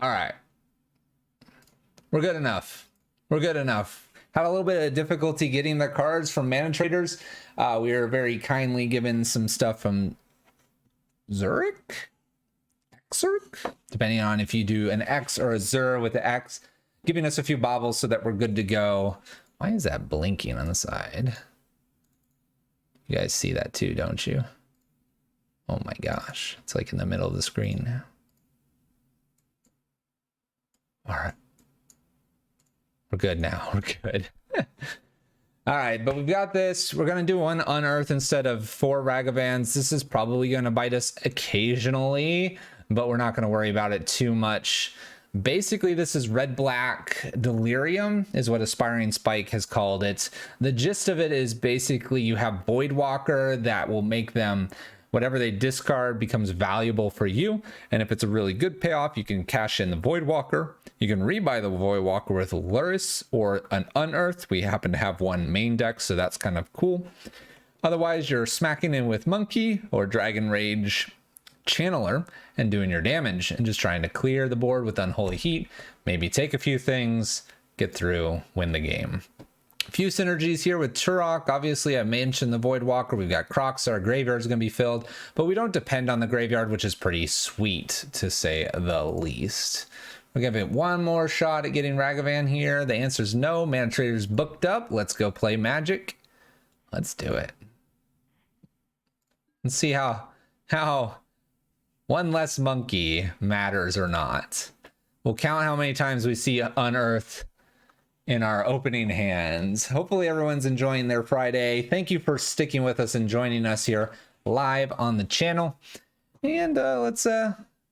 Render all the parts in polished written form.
All right. We're good enough. We're good enough. Had a little bit of difficulty getting the cards from Mana Traders. We were very kindly given some stuff from Zurich? Xurich? Depending on if you do an X or a Zur with the X. Giving us a few baubles so that we're good to go. Why is that blinking on the side? You guys see that too, don't you? Oh my gosh. It's like in the middle of the screen now. All right. We're good now. We're good. All right, but we've got this. We're going to do one Unearth instead of 4 Ragavans. This is probably going to bite us occasionally, but we're not going to worry about it too much. Basically, this is red-black Delirium is what Aspiring Spike has called it. The gist of it is basically you have Voidwalker that will make them, whatever they discard becomes valuable for you. And if it's a really good payoff, you can cash in the Voidwalker. You can rebuy the Voidwalker with Luris or an Unearth. We happen to have one main deck, so that's kind of cool. Otherwise, you're smacking in with Monke or Dragon Rage Channeler and doing your damage and just trying to clear the board with Unholy Heat. Maybe take a few things, get through, win the game. A few synergies here with Tourach. Obviously, I mentioned the Voidwalker. We've got Kroxa. Our graveyard is going to be filled, but we don't depend on the graveyard, which is pretty sweet, to say the least. We're going to give it one more shot at getting Ragavan here. The answer is no. Mana Trader's booked up. Let's go play Magic. Let's do it. Let's see how one less monkey matters or not. We'll count how many times we see Unearth in our opening hands. Hopefully everyone's enjoying their Friday. Thank you for sticking with us and joining us here live on the channel. And let's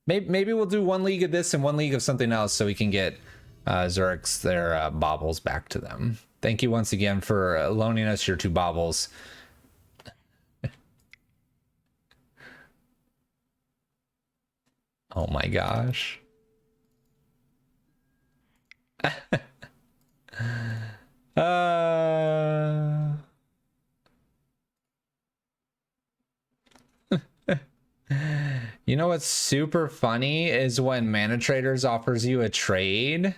maybe we'll do one league of this and one league of something else so we can get Zurich's their baubles back to them. Thank you once again for loaning us your 2 baubles. Oh my gosh. You know what's super funny is when Mana Traders offers you a trade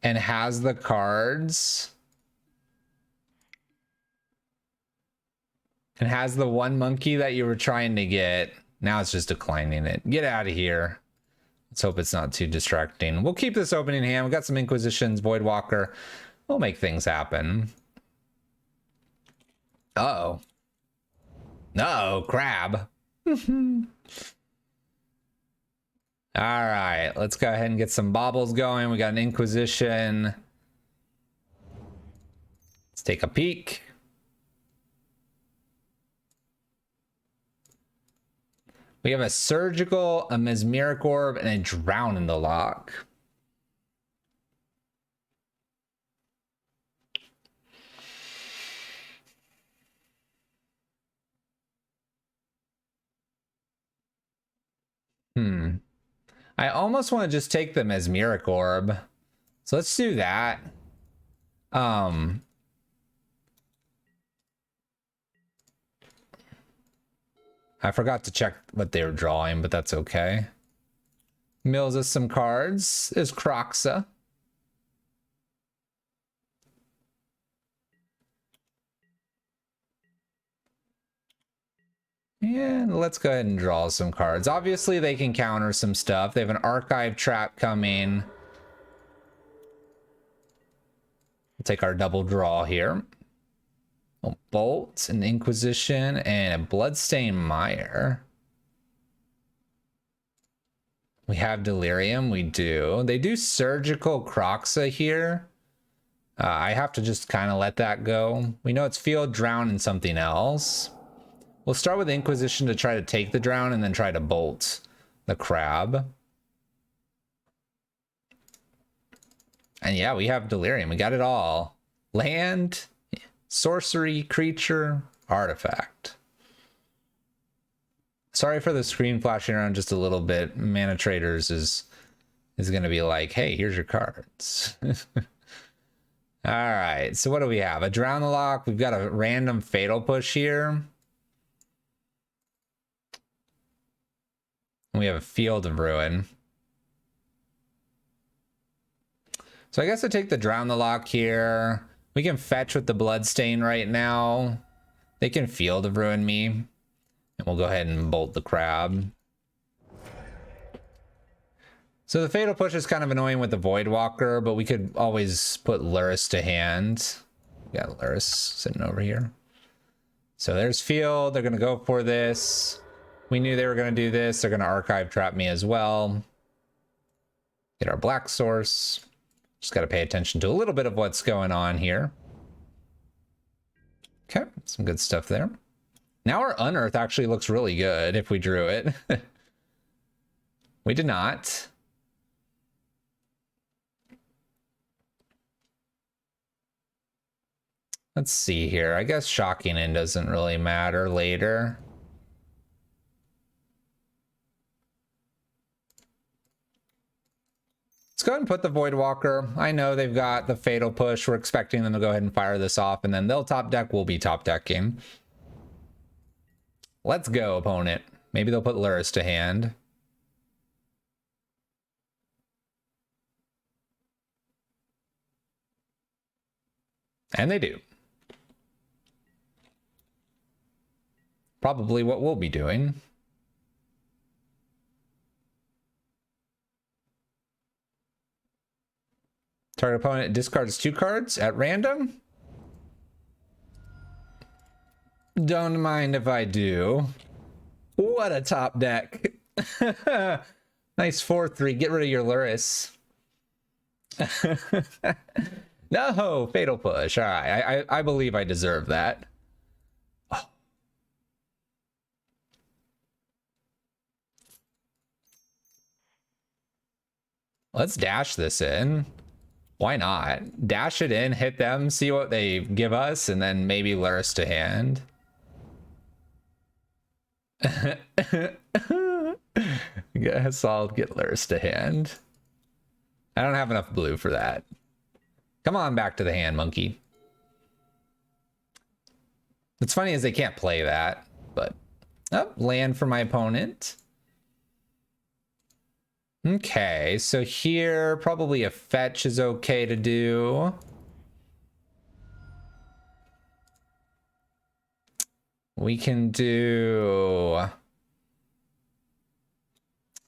and has the cards and has the one monkey that you were trying to get. Now it's just declining it. Get out of here. Let's hope it's not too distracting. We'll keep this opening hand. We've got some Inquisitions, Voidwalker. We'll make things happen. Uh-oh. Uh-oh, crab. All right, let's go ahead and get some baubles going. We got an Inquisition. Let's take a peek. We have a Surgical, a Mesmeric Orb, and a Drown in the lock. I almost want to just take the Mesmeric Orb. So let's do that. I forgot to check what they were drawing, but that's okay. Mills us some cards. Is Kroxa. And let's go ahead and draw some cards. Obviously, they can counter some stuff. They have an Archive Trap coming. We'll take our double draw here. A Bolt, an Inquisition, and a Bloodstained Mire. We have Delirium. We do. They do Surgical Kroxa here. I have to just kind of let that go. We know it's Field, Drown, and something else. We'll start with Inquisition to try to take the Drown and then try to bolt the crab. And yeah, we have Delirium. We got it all. Land, sorcery, creature, artifact. Sorry for the screen flashing around just a little bit. Mana Traders is going to be like, hey, here's your cards. All right, so what do we have? A Drown the Lock. We've got a random Fatal Push here. We have a Field of Ruin. So I guess I take the Drown the Lock here. We can fetch with the Bloodstain right now. They can Field of Ruin me. And we'll go ahead and bolt the Crab. So the Fatal Push is kind of annoying with the Voidwalker, but we could always put Lurrus to hand. We got Lurrus sitting over here. So there's Field. They're going to go for this. We knew they were going to do this. They're going to Archive Trap me as well. Get our Black Source. Just got to pay attention to a little bit of what's going on here. Okay, some good stuff there. Now our Unearth actually looks really good if we drew it. We did not. Let's see here. I guess Shocking In doesn't really matter later. Let's go ahead and put the Voidwalker. I know they've got the Fatal Push. We're expecting them to go ahead and fire this off, and then they'll top deck. We'll be top decking. Let's go, opponent. Maybe they'll put Lurrus to hand. And they do. Probably what we'll be doing. Target opponent discards 2 cards at random. Don't mind if I do. What a top deck. Nice 4-3. Get rid of your Lurrus. No, Fatal Push. All right, I believe I deserve that. Oh. Let's dash this in. Why not? Dash it in, hit them, see what they give us, and then maybe Lurrus to hand. Guess I'll get Lurrus to hand. I don't have enough blue for that. Come on back to the hand, monkey. What's funny is they can't play that, but land for my opponent. Okay, so here probably a fetch is okay to do. We can do...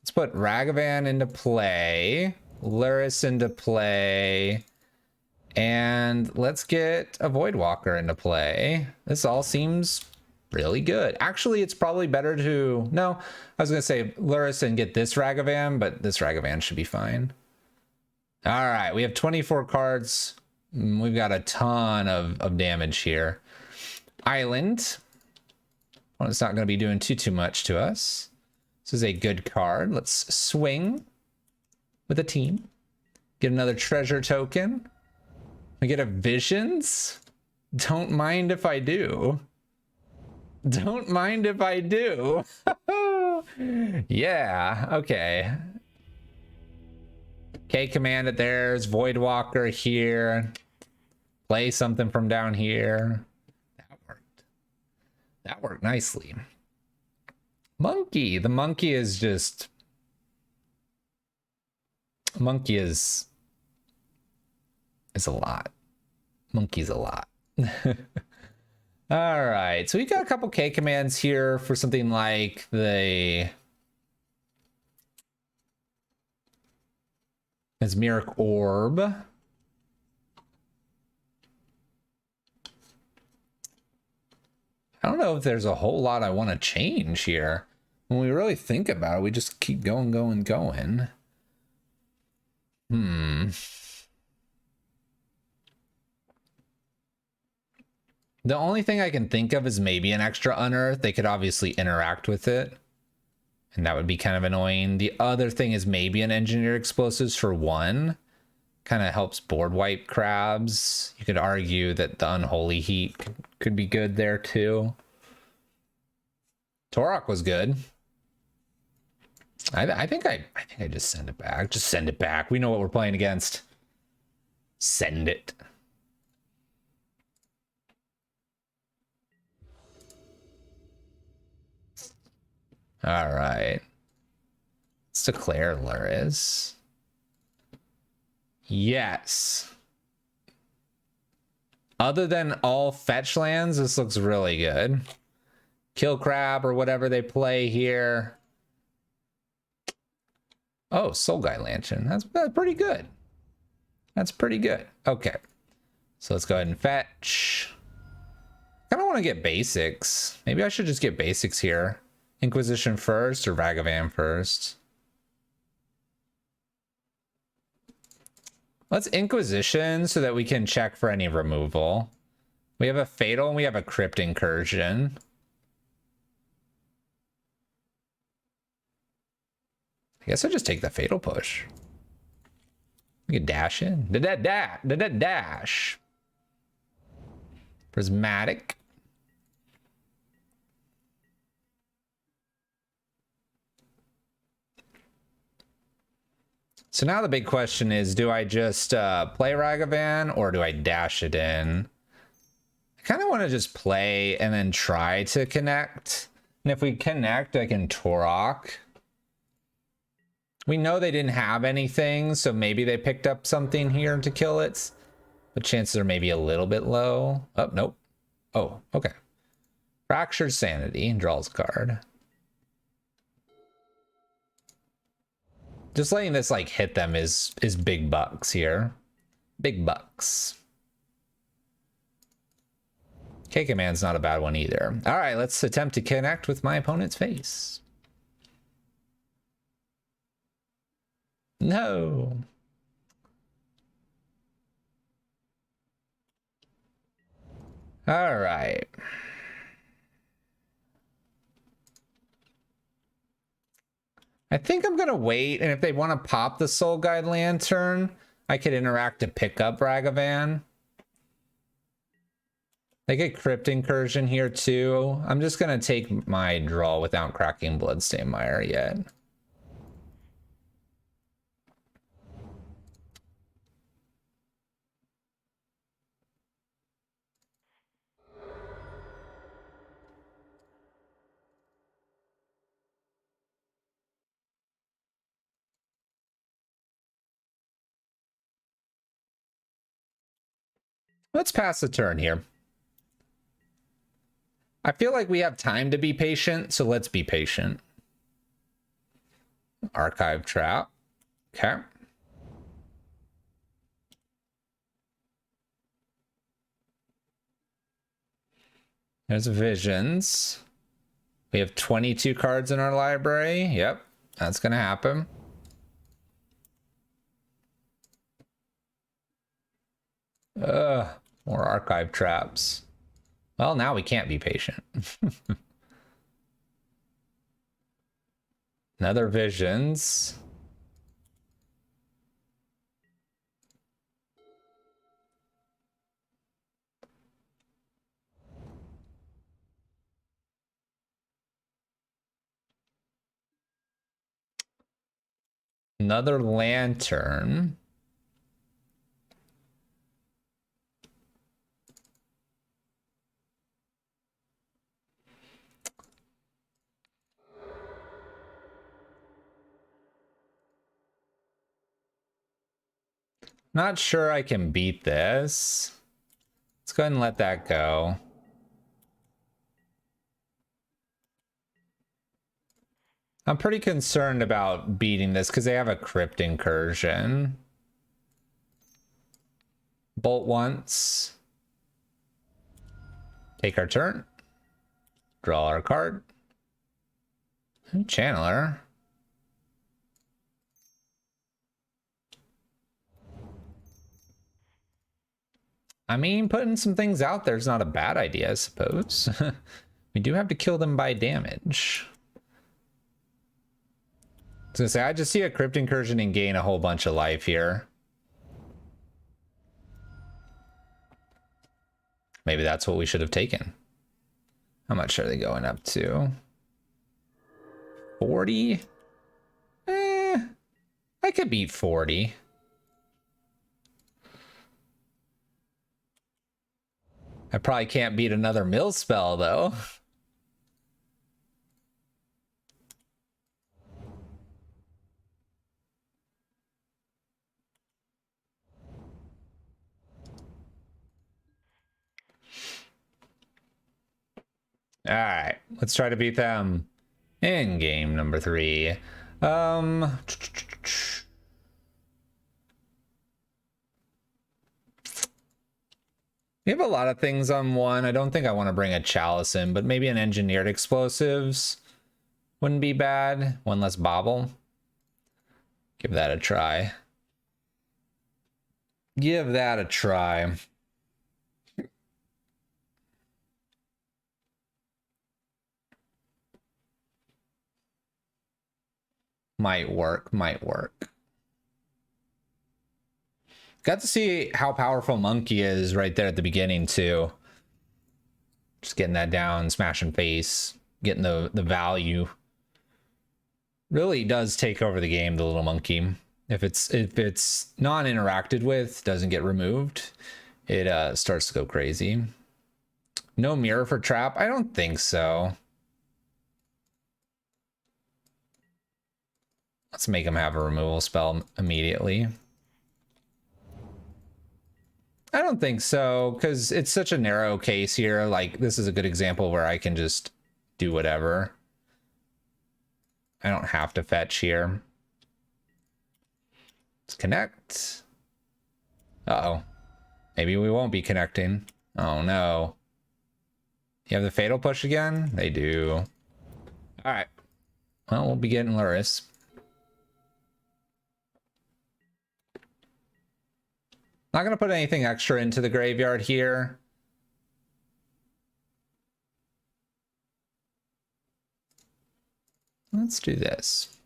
Let's put Ragavan into play, Lurrus into play, and let's get a Voidwalker into play. This all seems really good. Actually, it's probably better to... No, I was going to say Lurrus and get this Ragavan, but this Ragavan should be fine. All right, we have 24 cards. We've got a ton of damage here. Island. Well, it's not going to be doing too much to us. This is a good card. Let's swing with a team. Get another treasure token. We get a Visions. Don't mind if I do. Don't mind if I do. Yeah, okay. K command it. There's Voidwalker here. Play something from down here. That worked. That worked nicely. Monkey. The monkey is just... Monkey is a lot. Monkey's a lot. All right, so we got a couple K commands here for something like the Mesmeric Orb. I don't know if there's a whole lot I want to change here. When we really think about it, we just keep going. The only thing I can think of is maybe an extra Unearth. They could obviously interact with it, and that would be kind of annoying. The other thing is maybe an Engineer Explosives for 1. Kind of helps board wipe crabs. You could argue that the Unholy Heat could be good there too. Tourach was good. I think I just send it back. Just send it back. We know what we're playing against. Send it. All right. Let's declare Lurrus. Yes. Other than all fetch lands, this looks really good. Kill Crab or whatever they play here. Oh, Soul Guide Lantern. That's pretty good. That's pretty good. Okay. So let's go ahead and fetch. I kind of want to get basics. Maybe I should just get basics here. Inquisition first or Ragavan first? Let's Inquisition so that we can check for any removal. We have a Fatal and we have a Crypt Incursion. I guess I'll just take the Fatal push. We can dash in. Dash. Prismatic. So now the big question is, do I just play Ragavan or do I dash it in? I kind of want to just play and then try to connect. And if we connect, I can Tourach. We know they didn't have anything, so maybe they picked up something here to kill it. But chances are maybe a little bit low. Oh, nope. Oh, okay. Fractured Sanity, draws a card. Just letting this like hit them is big bucks here. Big bucks. K-Command's not a bad one either. All right, let's attempt to connect with my opponent's face. No. All right. I think I'm gonna wait, and if they want to pop the Soul Guide Lantern, I could interact to pick up Ragavan. They get Crypt Incursion here too. I'm just gonna take my draw without cracking Bloodstained Mire yet. Let's pass the turn here. I feel like we have time to be patient, so let's be patient. Archive Trap. Okay. There's Visions. We have 22 cards in our library. Yep, that's gonna happen. More Archive Traps. Well, now we can't be patient. Another Visions. Another Lantern. Not sure I can beat this. Let's go ahead and let that go. I'm pretty concerned about beating this because they have a Crypt Incursion. Bolt once. Take our turn. Draw our card. Channeler. I mean, putting some things out there is not a bad idea, I suppose. We do have to kill them by damage. I was gonna say, I just see a Crypt Incursion and gain a whole bunch of life here. Maybe that's what we should have taken. How much are they going up to? 40? I could beat 40. I probably can't beat another mill spell though. All right, let's try to beat them in game number 3. We have a lot of things on 1. I don't think I want to bring a chalice in, but maybe an engineered explosives wouldn't be bad. 1 less bobble. Give that a try. Give that a try. Might work, might work. Got to see how powerful Monke is right there at the beginning too. Just getting that down, smashing face, getting the value. Really does take over the game, the little monkey. If it's non-interacted with, doesn't get removed, it starts to go crazy. No mirror for trap? I don't think so. Let's make him have a removal spell immediately. I don't think so, because it's such a narrow case here. Like, this is a good example where I can just do whatever. I don't have to fetch here. Let's connect. Uh-oh. Maybe we won't be connecting. Oh, no. You have the fatal push again? They do. All right. Well, we'll be getting Luris. Not going to put anything extra into the graveyard here. Let's do this.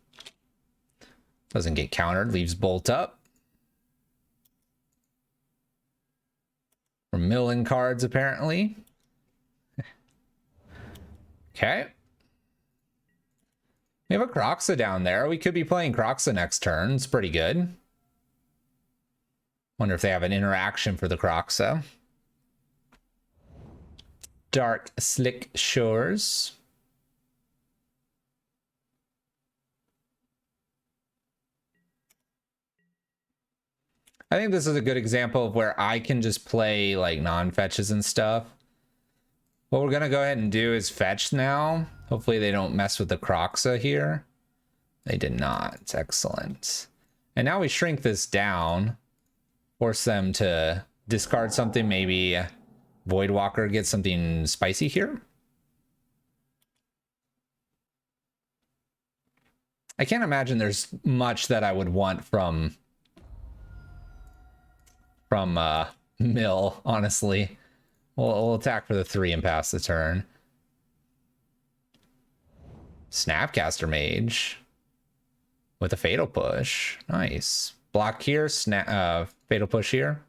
Doesn't get countered, leaves bolt up. We're milling cards, apparently. Okay. We have a Kroxa down there. We could be playing Kroxa next turn. It's pretty good. Wonder if they have an interaction for the Kroxa. Dark Slick Shores. I think this is a good example of where I can just play like non-fetches and stuff. What we're gonna go ahead and do is fetch now. Hopefully they don't mess with the Kroxa here. They did not. Excellent. And now we shrink this down. Force them to discard something. Maybe Voidwalker gets something spicy here. I can't imagine there's much that I would want from Mill, honestly. We'll attack for the 3 and pass the turn. Snapcaster Mage with a fatal push. Nice. Block here, fatal push here.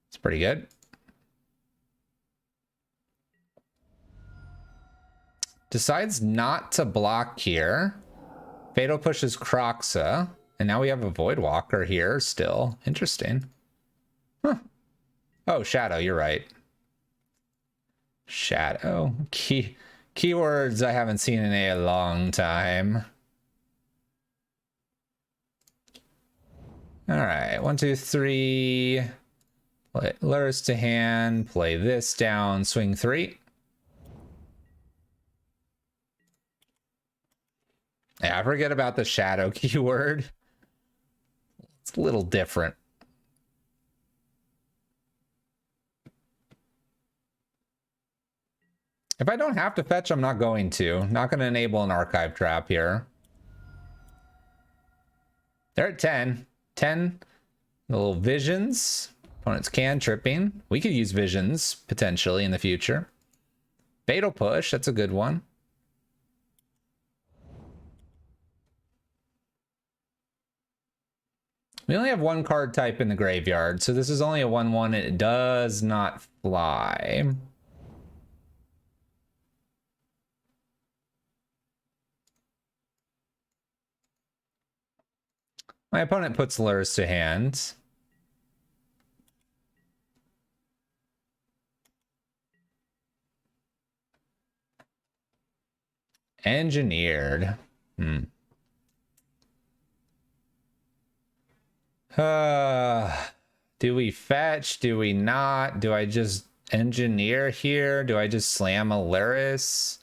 It's pretty good. Decides not to block here. Fatal pushes Kroxa. And now we have a Voidwalker here still. Interesting. Huh. Oh, Shadow, you're right. Shadow. Keywords I haven't seen in a long time. All right, 1, 2, 3. Play Luris to hand. Play this down. Swing 3. Yeah, I forget about the shadow keyword. It's a little different. If I don't have to fetch, I'm not going to. Not going to enable an archive trap here. They're at 10. 10 little visions. Opponents can tripping. We could use visions potentially in the future. Fatal push, that's a good one. We only have 1 card type in the graveyard, so this is only a 1/1. It does not fly. My opponent puts Luris to hand. Engineered. Do we fetch? Do we not? Do I just engineer here. Do I just slam a Luris?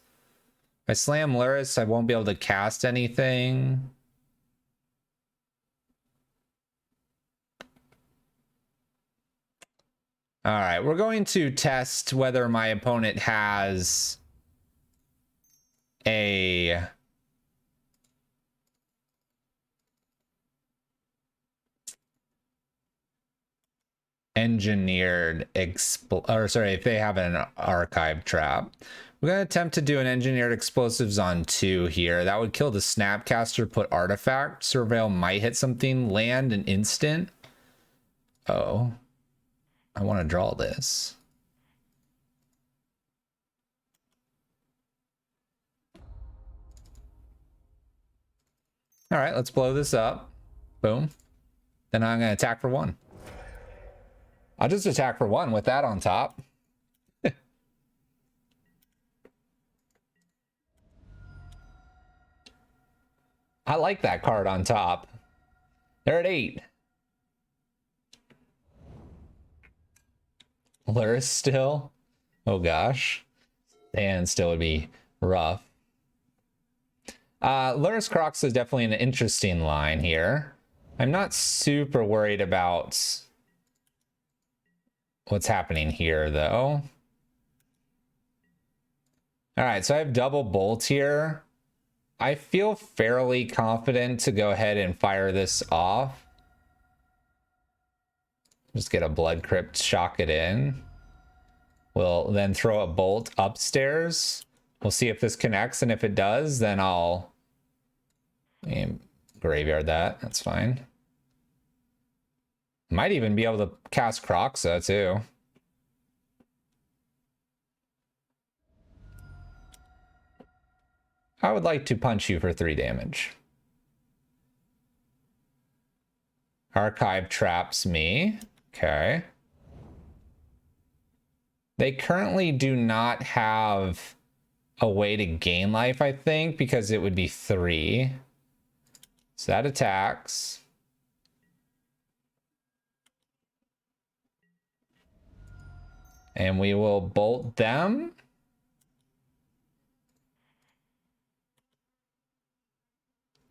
If I slam Luris, I won't be able to cast anything. All right, we're going to test whether my opponent has a engineered or sorry, if they have an archive trap. We're going to attempt to do an engineered explosives on 2 here. That would kill the Snapcaster, put artifact. Surveil might hit something, land an instant. Oh, I want to draw this. All right, let's blow this up. Boom. Then I'm going to attack for 1. I'll just attack for 1 with that on top. I like that card on top. They're at 8. Luris still. Oh gosh. And still would be rough. Luris Kroxa is definitely an interesting line here. I'm not super worried about what's happening here though. All right, so I have double bolt here. I feel fairly confident to go ahead and fire this off. Just get a blood crypt, shock it in. We'll then throw a bolt upstairs. We'll see if this connects, and if it does, then I'll graveyard that. That's fine. Might even be able to cast Kroxa too. I would like to punch you for 3 damage. Archive traps me. Okay. They currently do not have a way to gain life, I think, because it would be 3. So that attacks. And we will bolt them.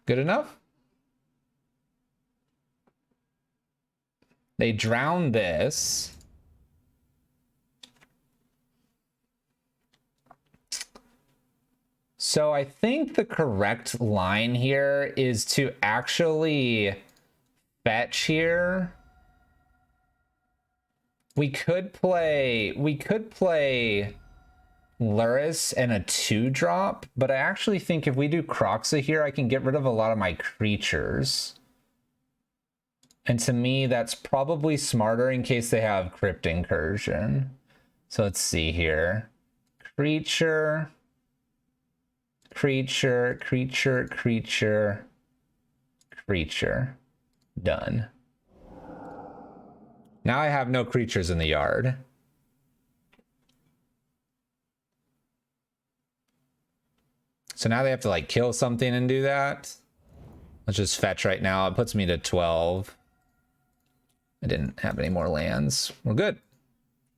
Good enough? They drown this. So I think the correct line here is to actually fetch here. We could play Luris and a 2-drop, but I actually think if we do Kroxa here, I can get rid of a lot of my creatures. And to me, that's probably smarter in case they have Crypt Incursion. So let's see here. Creature, creature, creature, creature, creature. Done. Now I have no creatures in the yard. So now they have to like kill something and do that. Let's just fetch right now. It puts me to 12. I didn't have any more lands. We're good.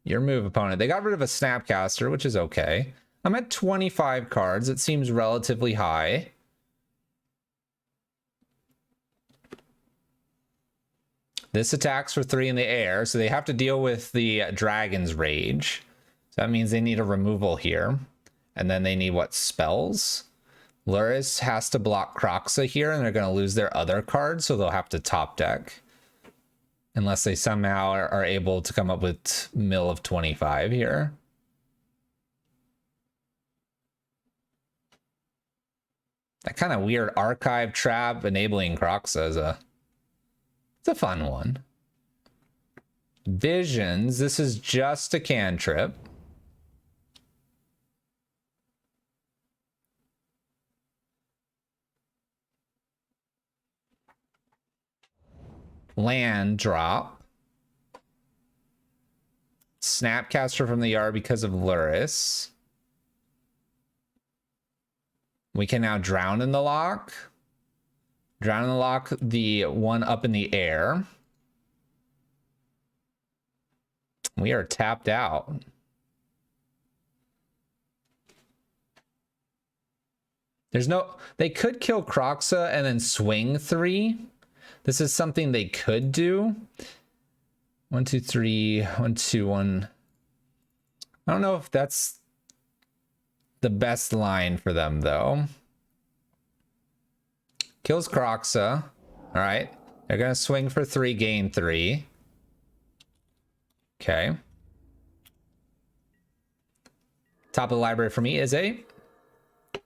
Your move, opponent. They got rid of a Snapcaster, which is okay. I'm at 25 cards. It seems relatively high. This attacks for 3 in the air, so they have to deal with the Dragon's Rage. So that means they need a removal here. And then they need what? Spells? Luris has to block Kroxa here, and they're going to lose their other cards, so they'll have to top deck. Unless they somehow are able to come up with mill of 25 here. That kind of weird archive trap enabling Kroxa is it's a fun one. Visions, this is just a cantrip. Land drop. Snapcaster from the yard because of Luris. We can now drown in the lock. Drown in the lock, the one up in the air. We are tapped out. There's no... They could kill Kroxa and then swing 3. This is something they could do. 1, 2, 3. 1, 2, 1. I don't know if that's the best line for them, though. Kills Kroxa. All right. They're going to swing for 3, gain 3. Okay. Top of the library for me is a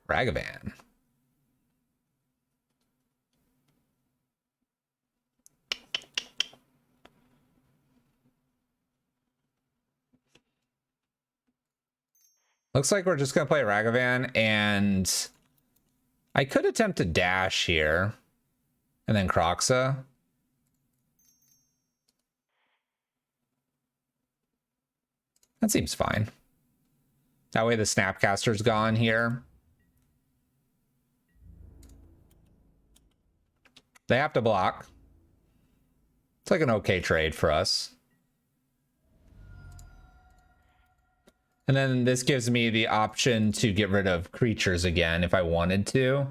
Ragavan. Looks like we're just going to play Ragavan, and I could attempt to dash here and then Kroxa. That seems fine. That way the Snapcaster's gone here. They have to block. It's like an okay trade for us. And then this gives me the option to get rid of creatures again if I wanted to.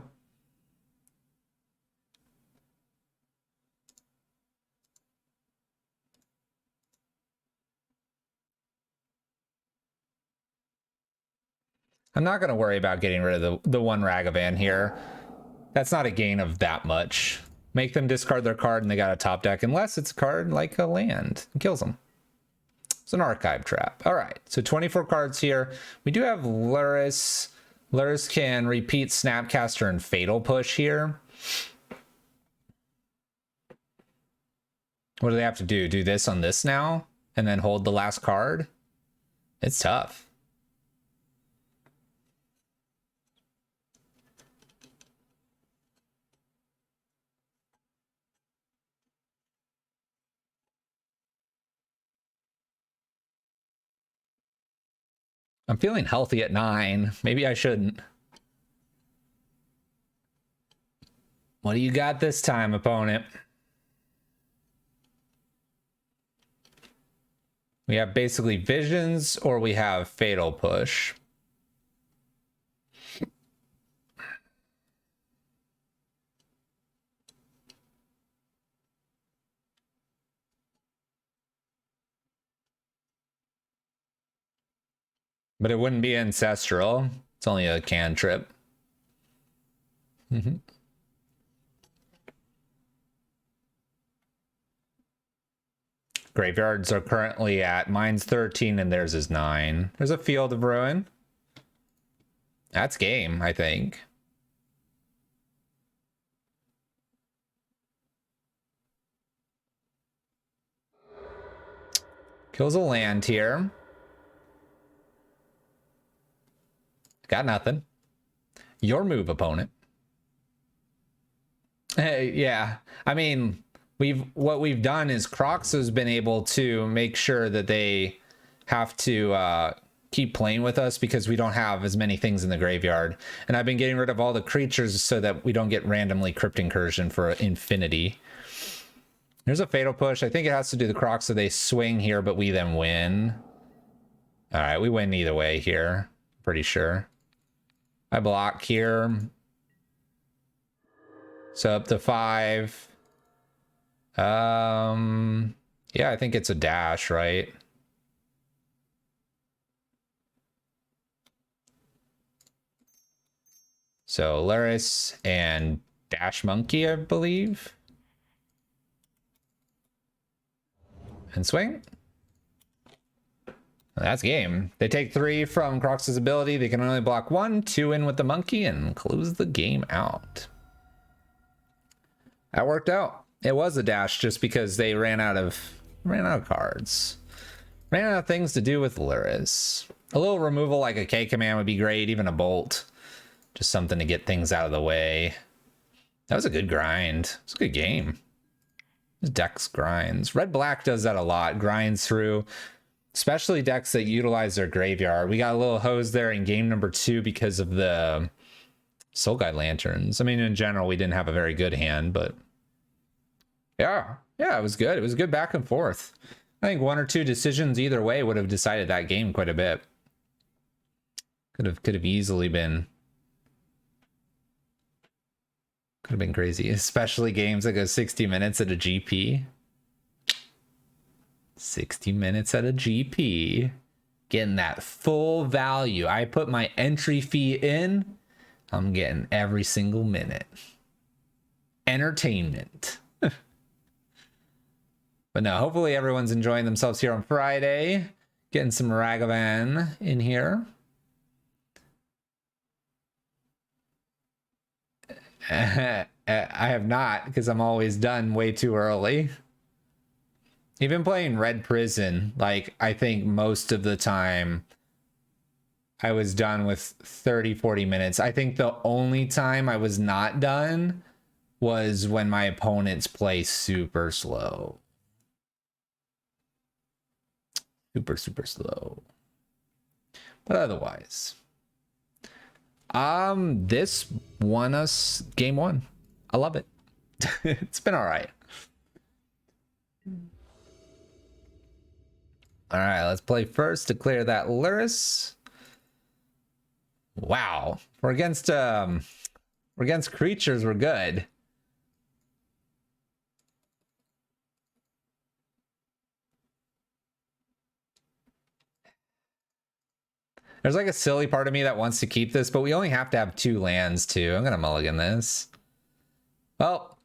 I'm not going to worry about getting rid of the one Ragavan here. That's not a gain of that much. Make them discard their card and they got a top deck, unless it's a card like a land. It kills them. It's an archive trap. All right, so 24 cards here. We do have Luris. Luris can repeat Snapcaster and Fatal Push here. What do they have to do? Do this on this now? And then hold the last card? It's tough. I'm feeling healthy at 9. Maybe I shouldn't. What do you got this time, opponent? We have basically Visions, or we have Fatal Push. But it wouldn't be ancestral. It's only a cantrip. Graveyards are currently at... Mine's 13 and theirs is 9. There's a Field of Ruin. That's game, I think. Kills a land here. Got nothing. Your move, opponent. Hey, yeah. I mean, what we've done is Kroxa's been able to make sure that they have to keep playing with us because we don't have as many things in the graveyard. And I've been getting rid of all the creatures so that we don't get randomly Crypt Incursion for infinity. There's a Fatal Push. I think it has to do the Kroxa. They swing here, but we then win. All right, we win either way here. Pretty sure. I block here. So up to 5. Yeah, I think it's a dash, right? So Luris and Dash Monkey, I believe. And swing. That's game. They take 3 from Kroxa's ability. They can only block 1, 2 in with the monkey, and close the game out. That worked out. It was a dash just because they ran out of cards. Ran out of things to do with Luris. A little removal like a K command would be great, even a bolt. Just something to get things out of the way. That was a good grind. It's a good game. Decks grinds. Red-black does that a lot. Grinds through, especially decks that utilize their graveyard. We got a little hose there in game number 2 because of the Soul Guide Lanterns. I mean, in general, we didn't have a very good hand, but yeah, it was good. It was good back and forth. I think 1 or 2 decisions either way would have decided that game quite a bit. Could have easily been Could have been crazy, especially games that go 60 minutes at a GP. 60 minutes at a GP. Getting that full value. I put my entry fee in. I'm getting every single minute. Entertainment. But no, hopefully everyone's enjoying themselves here on Friday. Getting some Ragavan in here. I have not, because I'm always done way too early. Even playing Red Prison, like, I think most of the time I was done with 30, 40 minutes. I think the only time I was not done was when my opponents play super slow. Super slow. But otherwise, this won us game one. I love it. It's been all right. All right, let's play first to clear that Luris. Wow, we're against creatures. We're good. There's like a silly part of me that wants to keep this, but we only have to have 2 lands too. I'm gonna mulligan this. Well,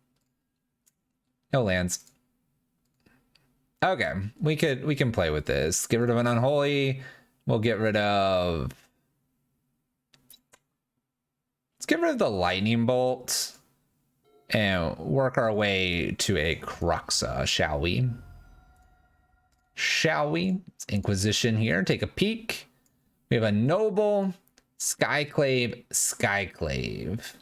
no lands. Okay, we can play with this. Get rid of an Unholy. We'll get rid of. Let's get rid of the Lightning Bolt and work our way to a Kroxa, shall we? Shall we? It's Inquisition here. Take a peek. We have a Noble, Skyclave, Skyclave.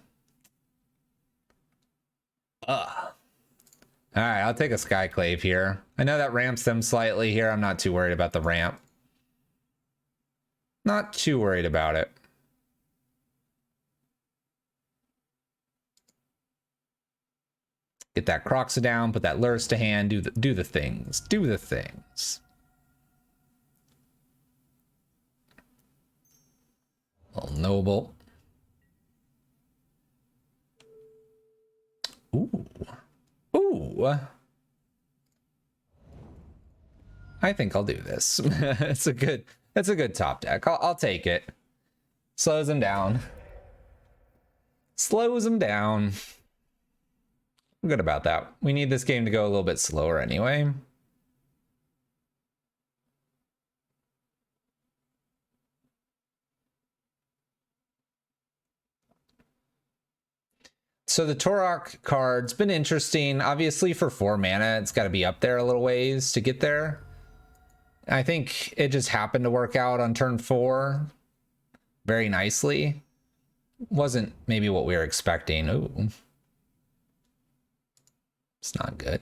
All right, I'll take a Skyclave here. I know that ramps them slightly here. I'm not too worried about the ramp. Not too worried about it. Get that Kroxa down, put that Luris to hand, do the things. Do the things. Little Noble. Ooh. Ooh. I think I'll do this. It's a good top deck. I'll take it. Slows him down. Slows him down. I'm good about that. We need this game to go a little bit slower anyway. So the Tourach card's been interesting. Obviously for 4 mana, it's got to be up there a little ways to get there. I think it just happened to work out on turn 4 very nicely. Wasn't maybe what we were expecting. Ooh. It's not good.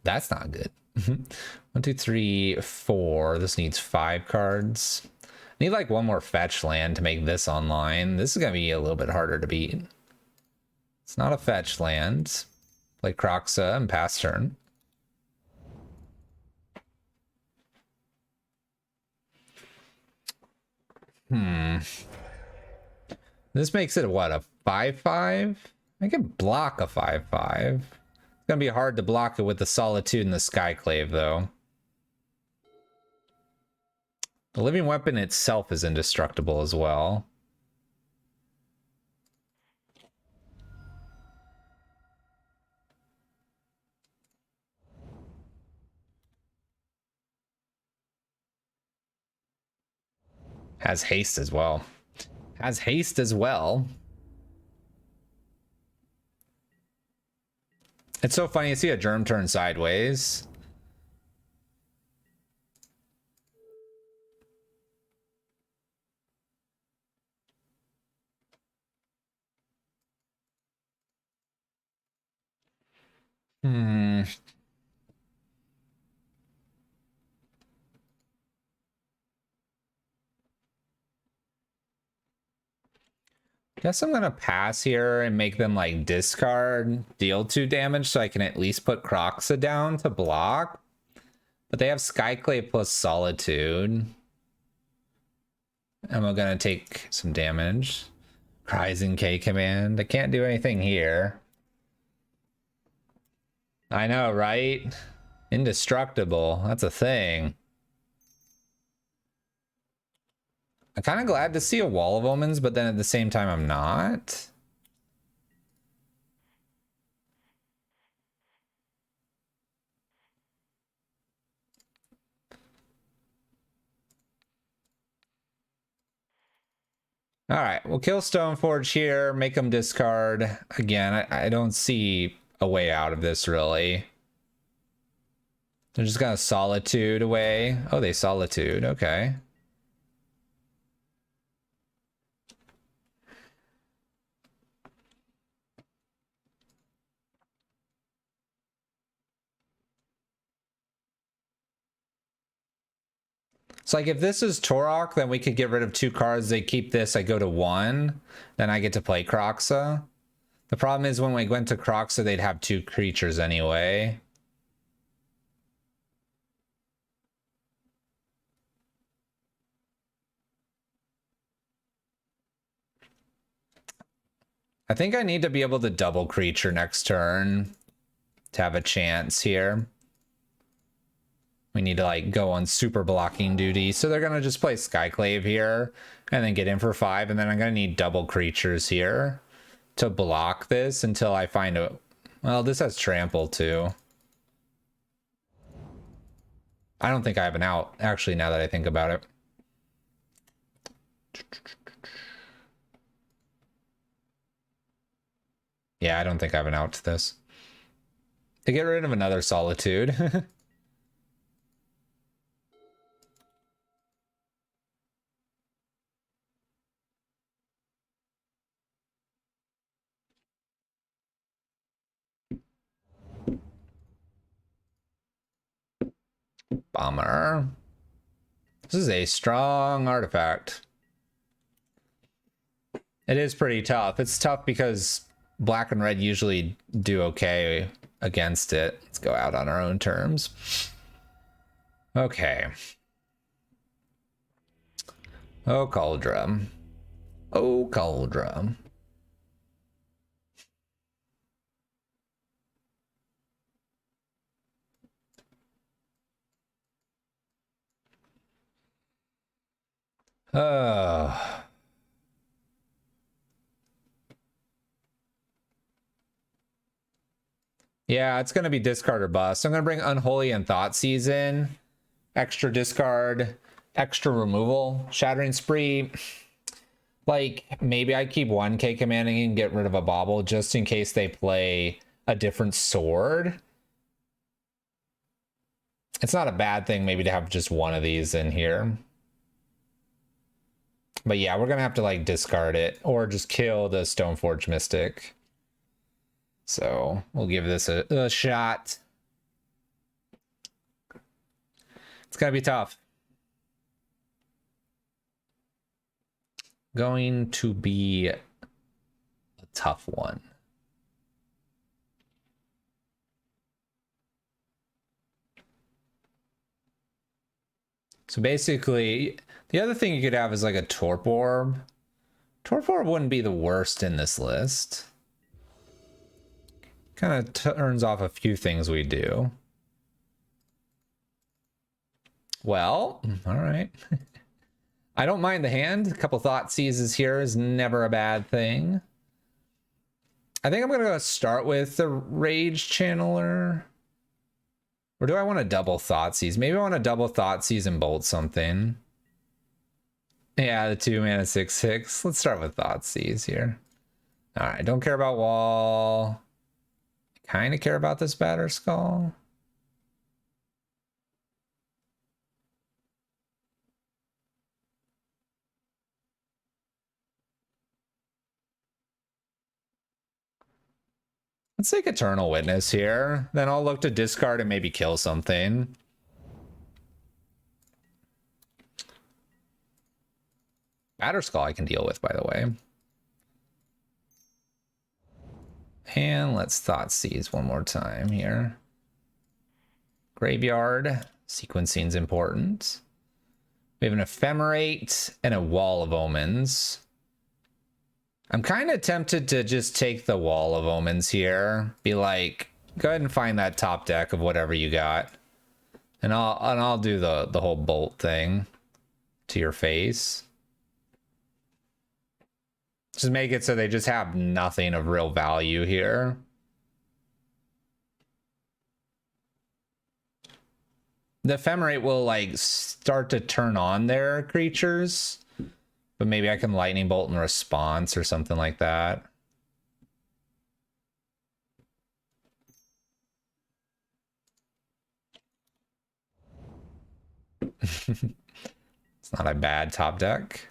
That's not good. 1, 2, 3, 4. This needs 5 cards. I need like 1 more fetch land to make this online. This is gonna be a little bit harder to beat. It's not a fetch land. Play Kroxa and pass turn. This makes it what, a 5/5? I can block a 5/5. It's gonna be hard to block it with the Solitude and the Skyclave though. The Living Weapon itself is indestructible as well. Has haste as well. Has haste as well. It's so funny to see a germ turn sideways. Guess I'm gonna pass here and make them like discard, deal 2 damage so I can at least put Kroxa down to block. But they have Skyclave plus Solitude. And we're gonna take some damage. Cries in K command. I can't do anything here. I know, right? Indestructible. That's a thing. I'm kind of glad to see a Wall of Omens, but then at the same time, I'm not. All right, we'll kill Stoneforge here, make them discard. Again, I don't see a way out of this, really. They're just gonna Solitude away. Oh, they Solitude, okay. So like if this is Tourach, then we could get rid of 2 cards. They keep this, I go to 1. Then I get to play Kroxa. The problem is when we went to Kroxa, they'd have 2 creatures anyway. I think I need to be able to double creature next turn to have a chance here. We need to like go on super blocking duty. So they're gonna just play Skyclave here and then get in for 5. And then I'm gonna need double creatures here to block this until I find a, well, this has trample too. I don't think I have an out, actually, now that I think about it. Yeah, I don't think I have an out to this. To get rid of another Solitude. Bummer. This is a strong artifact. It is pretty tough. It's tough because black and red usually do okay against it. Let's go out on our own terms. Okay. Oh, Cauldron. Oh, Cauldron. Yeah, it's going to be discard or bust. I'm going to bring Unholy and Thoughtseize in. Extra discard, extra removal, Shattering Spree. Like, maybe I keep 1K commanding and get rid of a Bauble just in case they play a different sword. It's not a bad thing maybe to have just one of these in here. But yeah, we're going to have to like discard it or just kill the Stoneforge Mystic. So we'll give this a shot. It's gonna be tough. Going to be a tough one. So basically, the other thing you could have is like a Torp Orb. Torp Orb wouldn't be the worst in this list. Kind of turns off a few things we do. Well, all right. I don't mind the hand. A couple Thoughtseizes here is never a bad thing. I think I'm going to go start with the Rage Channeler. Or do I want to double Thoughtseize? Maybe I want to double Thoughtseize and bolt something. Yeah, the 2 mana 6/6. Let's start with Thoughtseize here. All right, don't care about wall. Kind of care about this Batterskull. Let's take Eternal Witness here. Then I'll look to discard and maybe kill something. Batterskull I can deal with, by the way. And let's Thoughtseize one more time here. Graveyard. Sequencing's important. We have an Ephemerate and a Wall of Omens. I'm kind of tempted to just take the Wall of Omens here. Be like, go ahead and find that top deck of whatever you got. And I'll do the whole bolt thing to your face. Just make it so they just have nothing of real value here. The Ephemerate will like start to turn on their creatures, but maybe I can Lightning Bolt in response or something like that. It's not a bad top deck.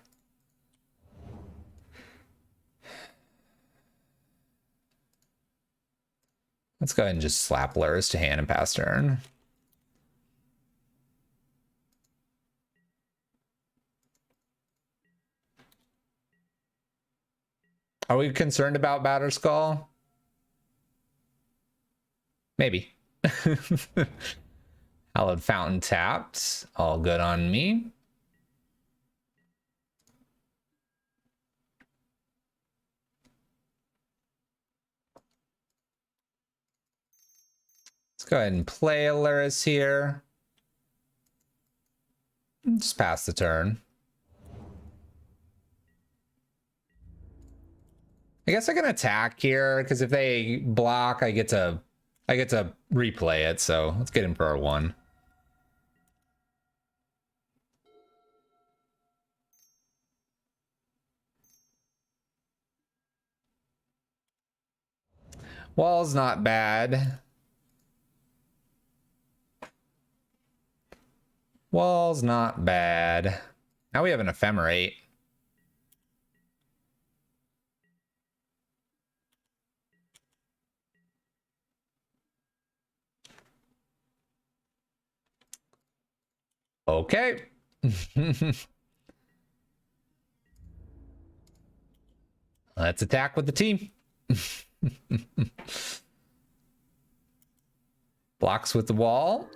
Let's go ahead and just slap lures to hand and pass turn. Are we concerned about Batterskull? Maybe. Hallowed Fountain tapped. All good on me. Let's go ahead and play Aluris here. Just pass the turn. I guess I can attack here because if they block, I get to replay it. So let's get in for our one. Wall's not bad. Wall's not bad. Now we have an Ephemerate. Okay. Let's attack with the team. Blocks with the wall.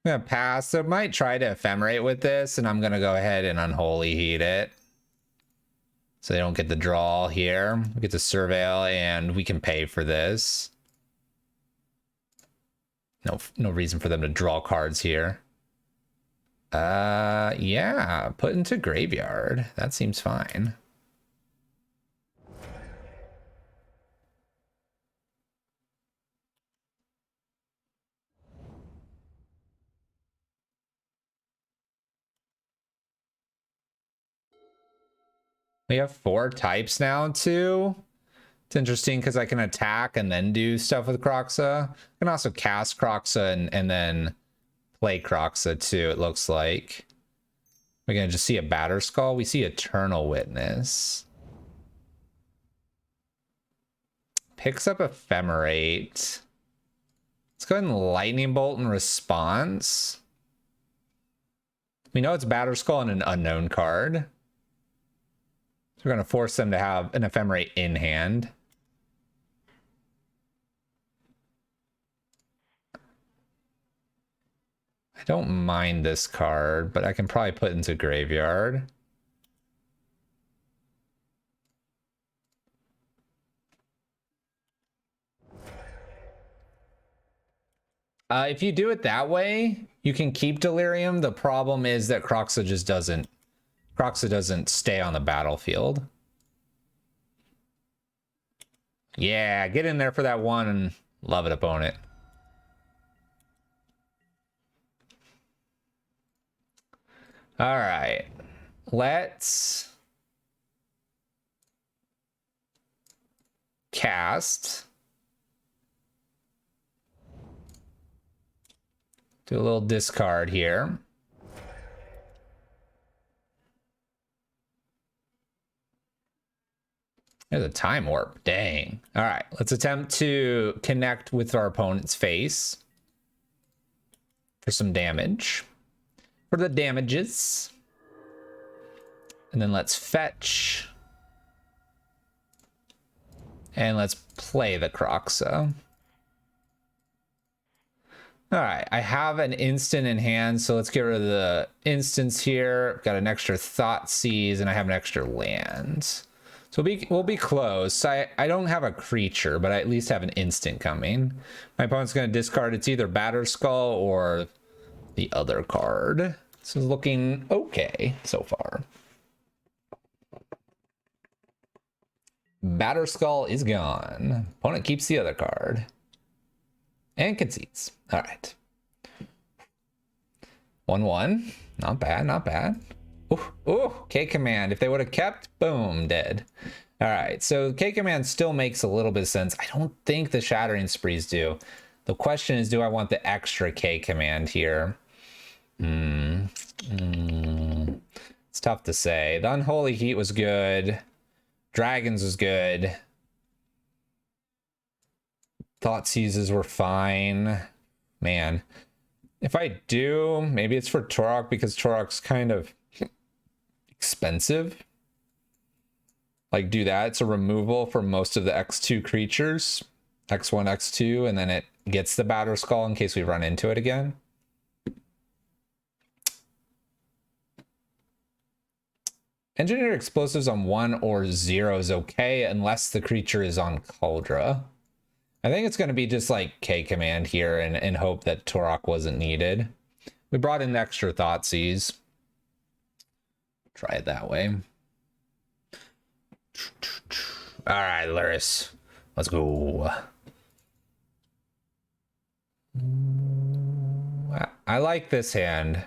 I'm gonna pass. So I might try to Ephemerate with this, and I'm gonna go ahead and Unholy Heat it. So they don't get the draw here. We get to Surveil, and we can pay for this. No reason for them to draw cards here. Yeah, put into graveyard. That seems fine. We have 4 types now too. It's interesting because I can attack and then do stuff with Kroxa. I can also cast Kroxa and then play Kroxa too, it looks like. We're going to just see a Batterskull. We see Eternal Witness. Picks up Ephemerate. Let's go ahead and Lightning Bolt in response. We know it's Batterskull and an unknown card. So we're going to force them to have an Ephemerate in hand. I don't mind this card, but I can probably put into graveyard. If you do it that way, you can keep Delirium. The problem is that Kroxa just doesn't stay on the battlefield. Yeah, get in there for that one and love it, opponent. All right, let's cast. Do a little discard here. There's a time warp. Dang. All right, let's attempt to connect with our opponent's face for some damage. For the damages. And then let's fetch. And let's play the Kroxa. All right, I have an instant in hand, so let's get rid of the instants here. Got an extra Thoughtseize, and I have an extra land. So we'll be close. I don't have a creature, but I at least have an instant coming. My opponent's going to discard. It's either Batterskull or the other card. This is looking okay so far. Batterskull is gone. Opponent keeps the other card. And concedes. All right. 1-1. Not bad, not bad. Ooh, K-Command. If they would have kept, boom, dead. All right, so K-Command still makes a little bit of sense. I don't think the Shattering Sprees do. The question is, do I want the extra K-Command here? It's tough to say. The Unholy Heat was good. Dragons was good. Thoughtseizes were fine. Man. If I do, maybe it's for Tourach because Tourach's kind of expensive. Like, do that. It's a removal for most of the X2 creatures. X1, X2, and then it gets the Batterskull in case we run into it again. Engineer explosives on 1 or 0 is okay unless the creature is on Cauldra. I think it's going to be just like K-Command here and hope that Tourach wasn't needed. We brought in extra Thoughtseize. Try it that way. All right, Luris. Let's go. I like this hand.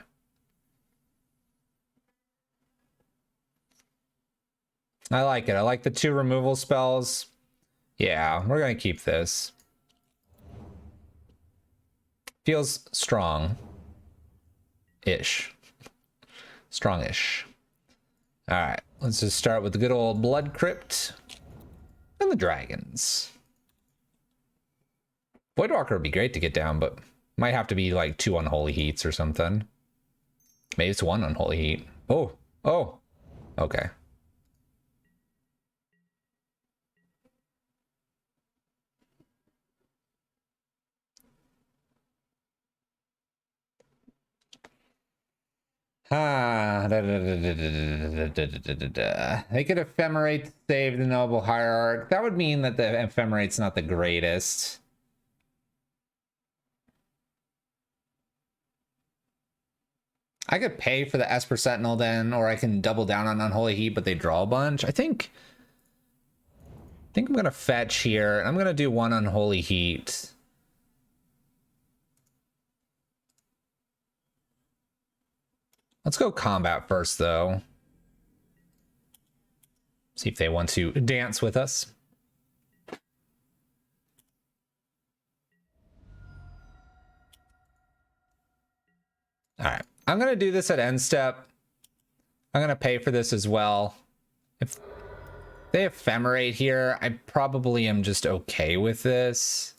I like it. I like the 2 removal spells. Yeah, we're going to keep this. Feels strong-ish. Strong-ish. All right, let's just start with the good old Blood Crypt and the dragons. Voidwalker would be great to get down, but might have to be like 2 Unholy Heats or something. Maybe it's 1 Unholy Heat. Oh, okay. They could ephemerate to save the Noble Hierarch. That would mean that the ephemerate's not the greatest. I could pay for the Esper Sentinel then, or I can double down on Unholy Heat, but they draw a bunch. I think I'm gonna fetch here. I'm gonna do 1 Unholy Heat. Let's go combat first, though. See if they want to dance with us. All right. I'm going to do this at end step. I'm going to pay for this as well. If they ephemerate here, I probably am just okay with this.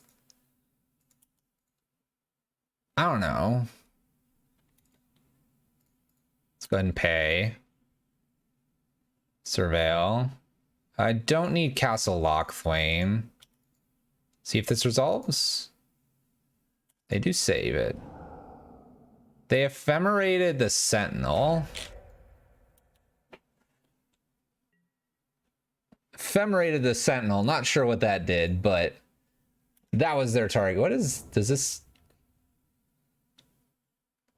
I don't know. Let's go ahead and pay. Surveil. I don't need Castle Lockflame. See if this resolves. They do save it. They ephemerated the Sentinel. Ephemerated the Sentinel. Not sure what that did, but that was their target. Does this...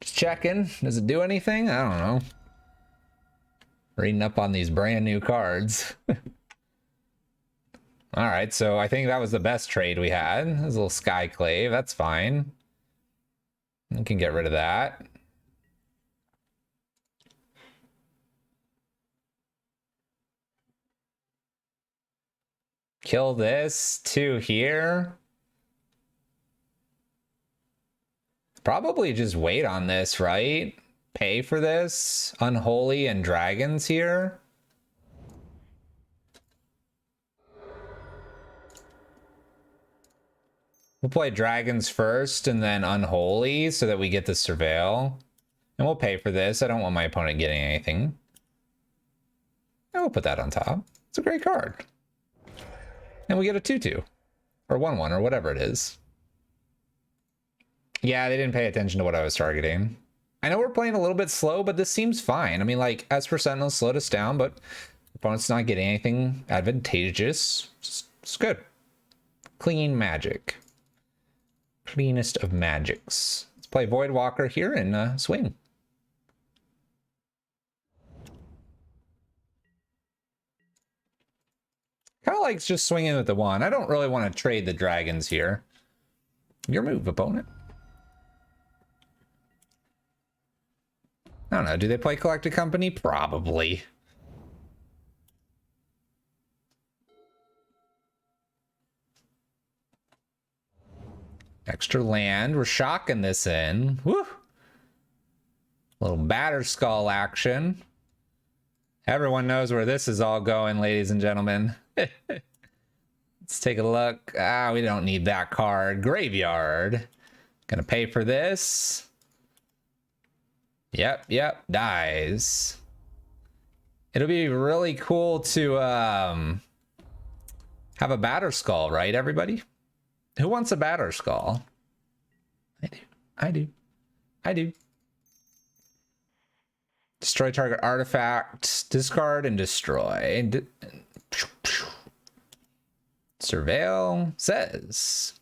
Just checking. Does it do anything? I don't know. Reading up on these brand new cards. All right, so I think that was the best trade we had. This little Skyclave, that's fine. We can get rid of that. Kill this, 2 here. Probably just wait on this, right? Pay for this. Unholy and dragons here. We'll play dragons first and then unholy so that we get the surveil. And we'll pay for this. I don't want my opponent getting anything. And we'll put that on top. It's a great card. And we get a 2/2. Or 1/1 or whatever it is. Yeah, they didn't pay attention to what I was targeting. I know we're playing a little bit slow, but this seems fine. I mean, like, as for Sentinels slowed us down, but opponent's not getting anything advantageous. It's good. Clean magic. Cleanest of magics. Let's play Voidwalker here and swing. Kind of likes just swinging with the one. I don't really want to trade the dragons here. Your move, opponent. I don't know. Do they play Collected Company? Probably. Extra land. We're shocking this in. Woo! Little batter skull action. Everyone knows where this is all going, ladies and gentlemen. Let's take a look. Ah, we don't need that card. Graveyard. Gonna pay for this. Yep, dies. It'll be really cool to have a batter skull, right, everybody? Who wants a batter skull? I do. Destroy target artifact, discard and destroy. Surveil says.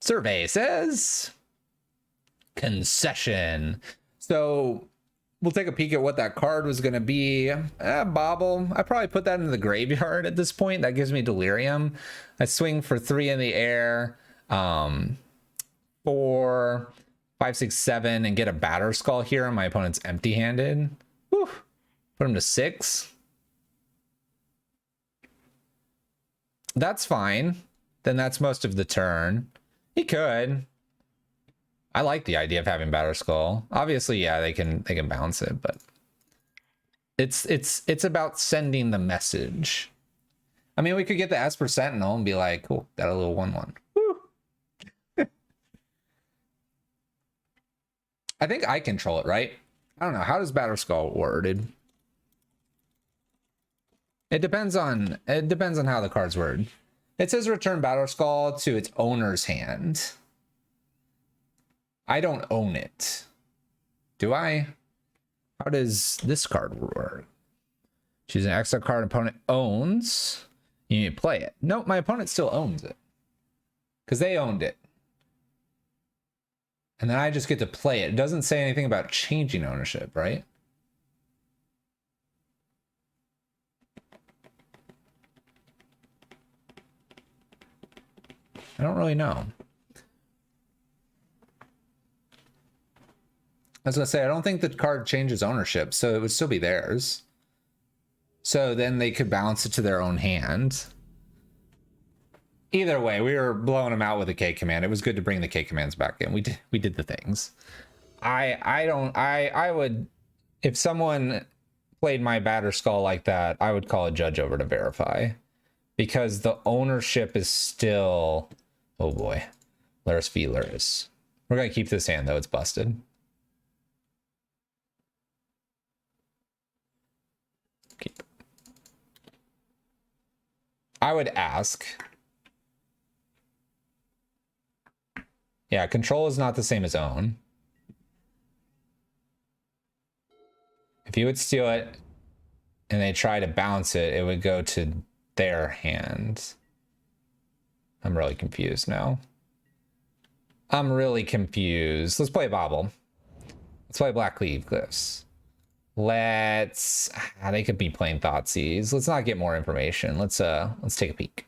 Survey says. Concession. So we'll take a peek at what that card was going to be. Bobble. I probably put that into the graveyard at this point. That gives me Delirium. I swing for 3 in the air. 4, 5, 6, 7, and get a batter skull here. And my opponent's empty-handed. Whew. Put him to 6. That's fine. Then that's most of the turn. He could. I like the idea of having batter skull. Obviously, yeah, they can bounce it, but it's about sending the message. I mean, we could get the Esper Sentinel and be like, cool, got a little 1/1. Woo. I think I control it, right? I don't know. How does batter skull worded? It depends on how the card's worded. It says return batter skull to its owner's hand. I don't own it. Do I? How does this card work? Choose an extra card opponent owns. You need to play it. Nope, my opponent still owns it. Because they owned it. And then I just get to play it. It doesn't say anything about changing ownership, right? I don't really know. I was gonna say, I don't think the card changes ownership, so it would still be theirs. So then they could balance it to their own hand. Either way, we were blowing them out with a K command. It was good to bring the K commands back in. We did the things. I would, if someone played my batter skull like that, I would call a judge over to verify. Because the ownership is still, oh boy, Laris v. Laris. We're gonna keep this hand though, it's busted. Keep. I would ask. Yeah, control is not the same as own. If you would steal it and they try to bounce it, it would go to their hand. I'm really confused now. I'm really confused. Let's play Bobble. Let's play Black Cleave Glyphs. Let's, they could be playing Thoughtseize. Let's not get more information. Let's take a peek.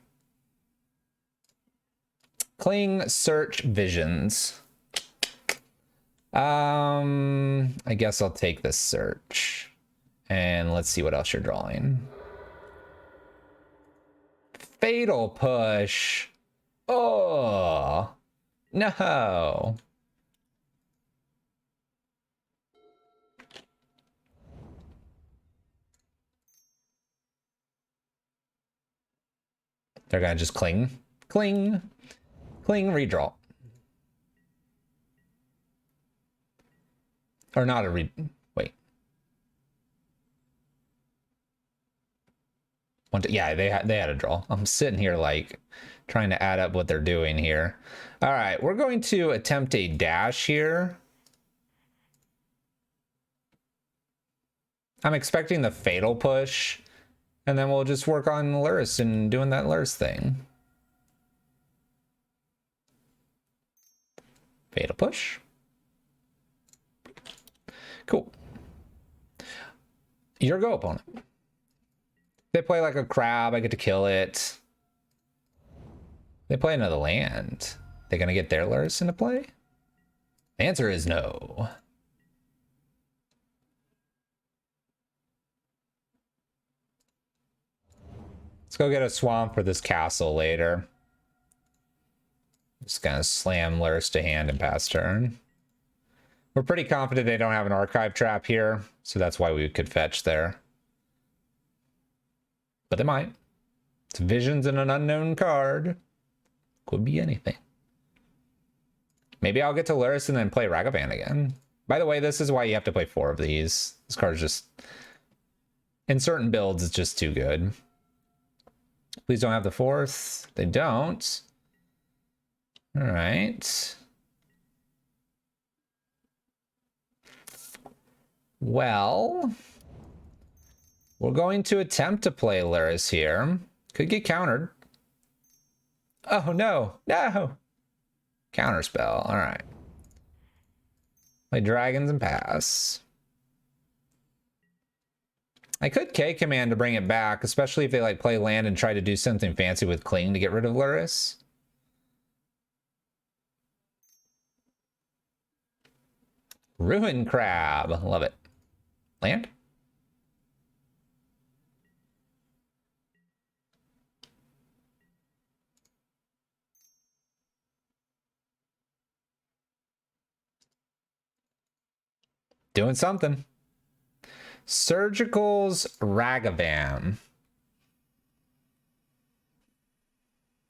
Cling Search Visions. I guess I'll take this search. And let's see what else you're drawing. Fatal Push. Oh, no. They're gonna just cling, cling, cling, redraw. Or not a wait. Yeah, they had a draw. I'm sitting here like trying to add up what they're doing here. All right, we're going to attempt a dash here. I'm expecting the fatal push, and then we'll just work on Lurrus and doing that Lurrus thing. Fatal push. Cool. Your go, opponent. They play like a crab, I get to kill it. They play another land. They gonna get their Lurrus into play? The answer is no. Let's go get a swamp for this castle later. Just gonna slam Lurrus to hand and pass turn. We're pretty confident they don't have an archive trap here, so that's why we could fetch there. But they might. It's visions and an unknown card. Could be anything. Maybe I'll get to Lurrus and then play Ragavan again. By the way, this is why you have to play 4 of these. This card's just... in certain builds, it's just too good. Please don't have the 4th. They don't. All right. Well, we're going to attempt to play Lurrus here. Could get countered. Oh, no. No. Counterspell. All right. Play dragons and pass. I could K command to bring it back, especially if they like play land and try to do something fancy with Cling to get rid of Lurrus. Ruin Crab. Love it. Land? Doing something. Surgical's Ragavan.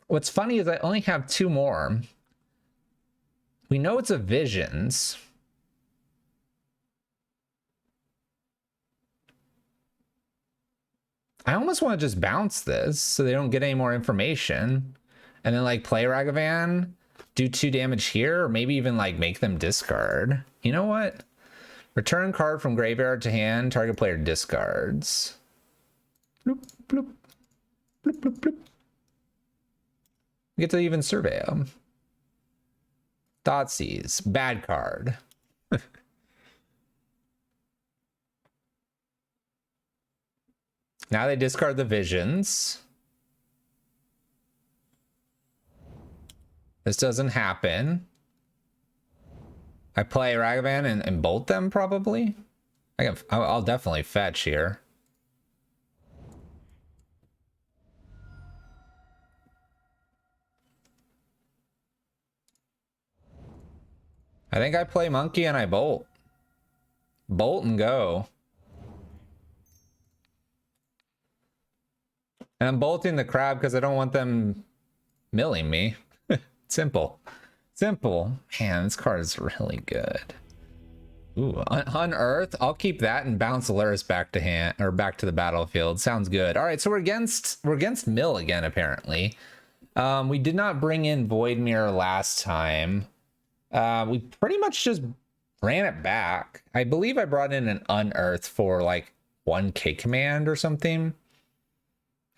What's funny is I only have 2 more. We know it's a Visions. I almost want to just bounce this so they don't get any more information. And then like play Ragavan, do 2 damage here, or maybe even like make them discard. You know what? Return card from graveyard to hand, target player discards. Bloop, bloop, bloop, bloop, bloop. We get to even survey them. Thoughtseize, bad card. Now they discard the visions. This doesn't happen. I play Ragavan and bolt them probably. I'll definitely fetch here. I think I play Monkey and I bolt. Bolt and go. And I'm bolting the crab because I don't want them milling me. Simple. Simple. Man, this card is really good. Ooh, Unearth. I'll keep that and bounce Lurrus back to hand or back to the battlefield. Sounds good. All right, so we're against mill again, apparently. We did not bring in Void Mirror last time. We pretty much just ran it back. I believe I brought in an Unearth for like 1K command or something.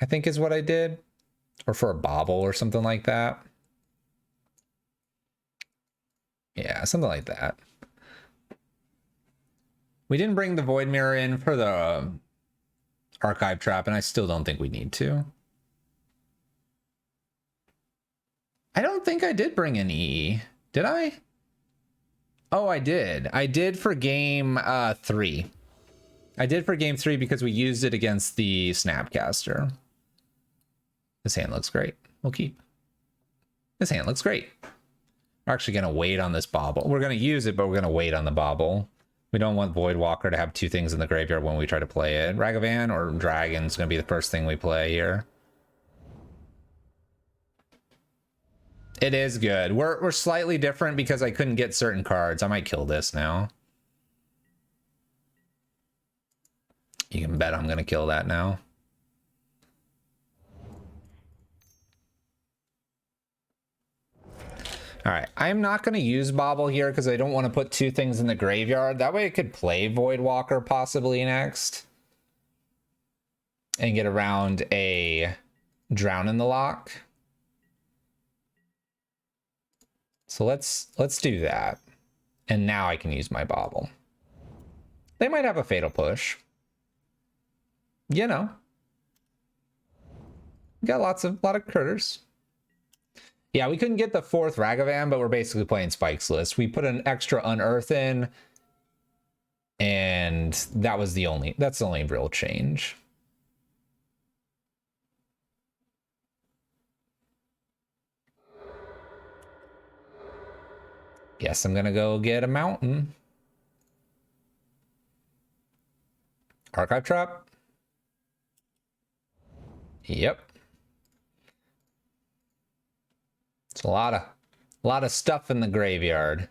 I think is what I did. Or for a bobble or something like that. Yeah, something like that. We didn't bring the Void Mirror in for the Archive Trap, and I still don't think we need to. I don't think I did bring in EE. Did I? Oh, I did. I did for game 3. I did for game 3 because we used it against the Snapcaster. This hand looks great. We'll keep. This hand looks great. We're actually going to wait on this bobble. We're going to use it, but we're going to wait on the bobble. We don't want Voidwalker to have 2 things in the graveyard when we try to play it. Ragavan or Dragon's going to be the first thing we play here. It is good. We're slightly different because I couldn't get certain cards. I might kill this now. You can bet I'm going to kill that now. All right, I'm not going to use Bobble here because I don't want to put two things in the graveyard. That way I could play Voidwalker possibly next and get around a Drown in the Lock. So let's do that. And now I can use my Bobble. They might have a Fatal Push. You know. Got lot of critters. Yeah, we couldn't get the fourth Ragavan, but we're basically playing Spike's list. We put an extra Unearth in, and that's the only real change. Guess I'm gonna go get a mountain. Archive Trap. Yep. It's a lot of stuff in the graveyard.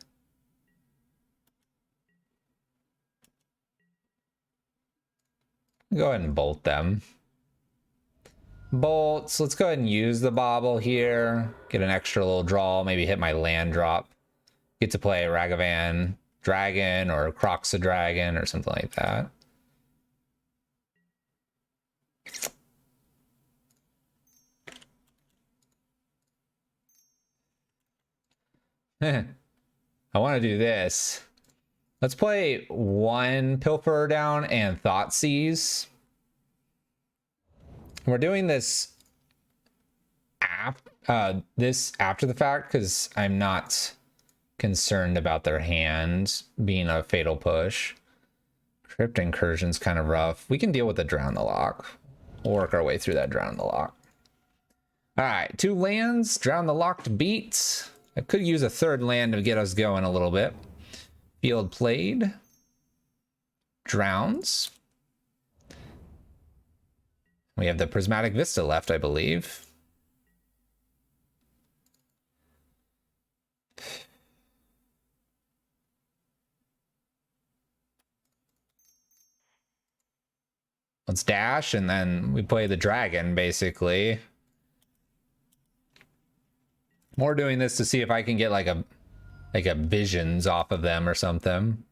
Go ahead and bolt them. Bolts. Let's go ahead and use the Bobble here. Get an extra little draw. Maybe hit my land drop. Get to play a Ragavan Dragon or a Kroxa Dragon or something like that. I want to do this. Let's play one Pilferer down and Thoughtseize. We're doing this after the fact because I'm not concerned about their hand being a Fatal Push. Crypt Incursion's kind of rough. We can deal with the Drown the Lock. We'll work our way through that Drown the Lock. All right, 2 lands. Drown the Locked beats. I could use a third land to get us going a little bit. Field played. Drowns. We have the Prismatic Vista left, I believe. Let's dash, and then we play the dragon, basically. More doing this to see if I can get like a visions off of them or something.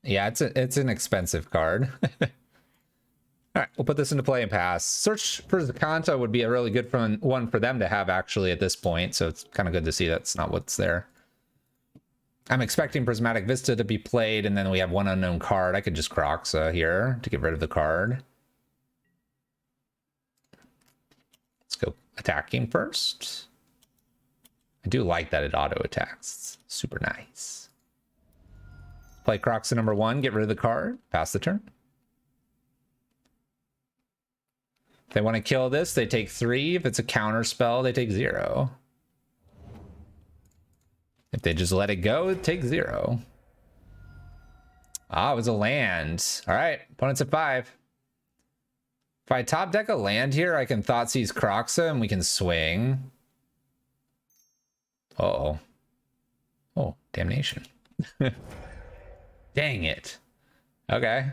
Yeah, it's an expensive card. All right, we'll put this into play and pass. Search for Zakanta would be a really good one for them to have actually at this point, so it's kind of good to see that's not what's there. I'm expecting Prismatic Vista to be played, and then we have one unknown card. I could just Kroxa here to get rid of the card. Let's go attacking first. I do like that it auto attacks. It's super nice. Play Kroxa number 1, get rid of the card, pass the turn. If they want to kill this, they take 3. If it's a counter spell, they take 0. If they just let it go, it takes 0. Ah, it was a land. All right, opponent's at 5. If I top deck a land here, I can Thoughtseize Kroxa and we can swing. Uh-oh. Oh, damnation. Dang it. Okay.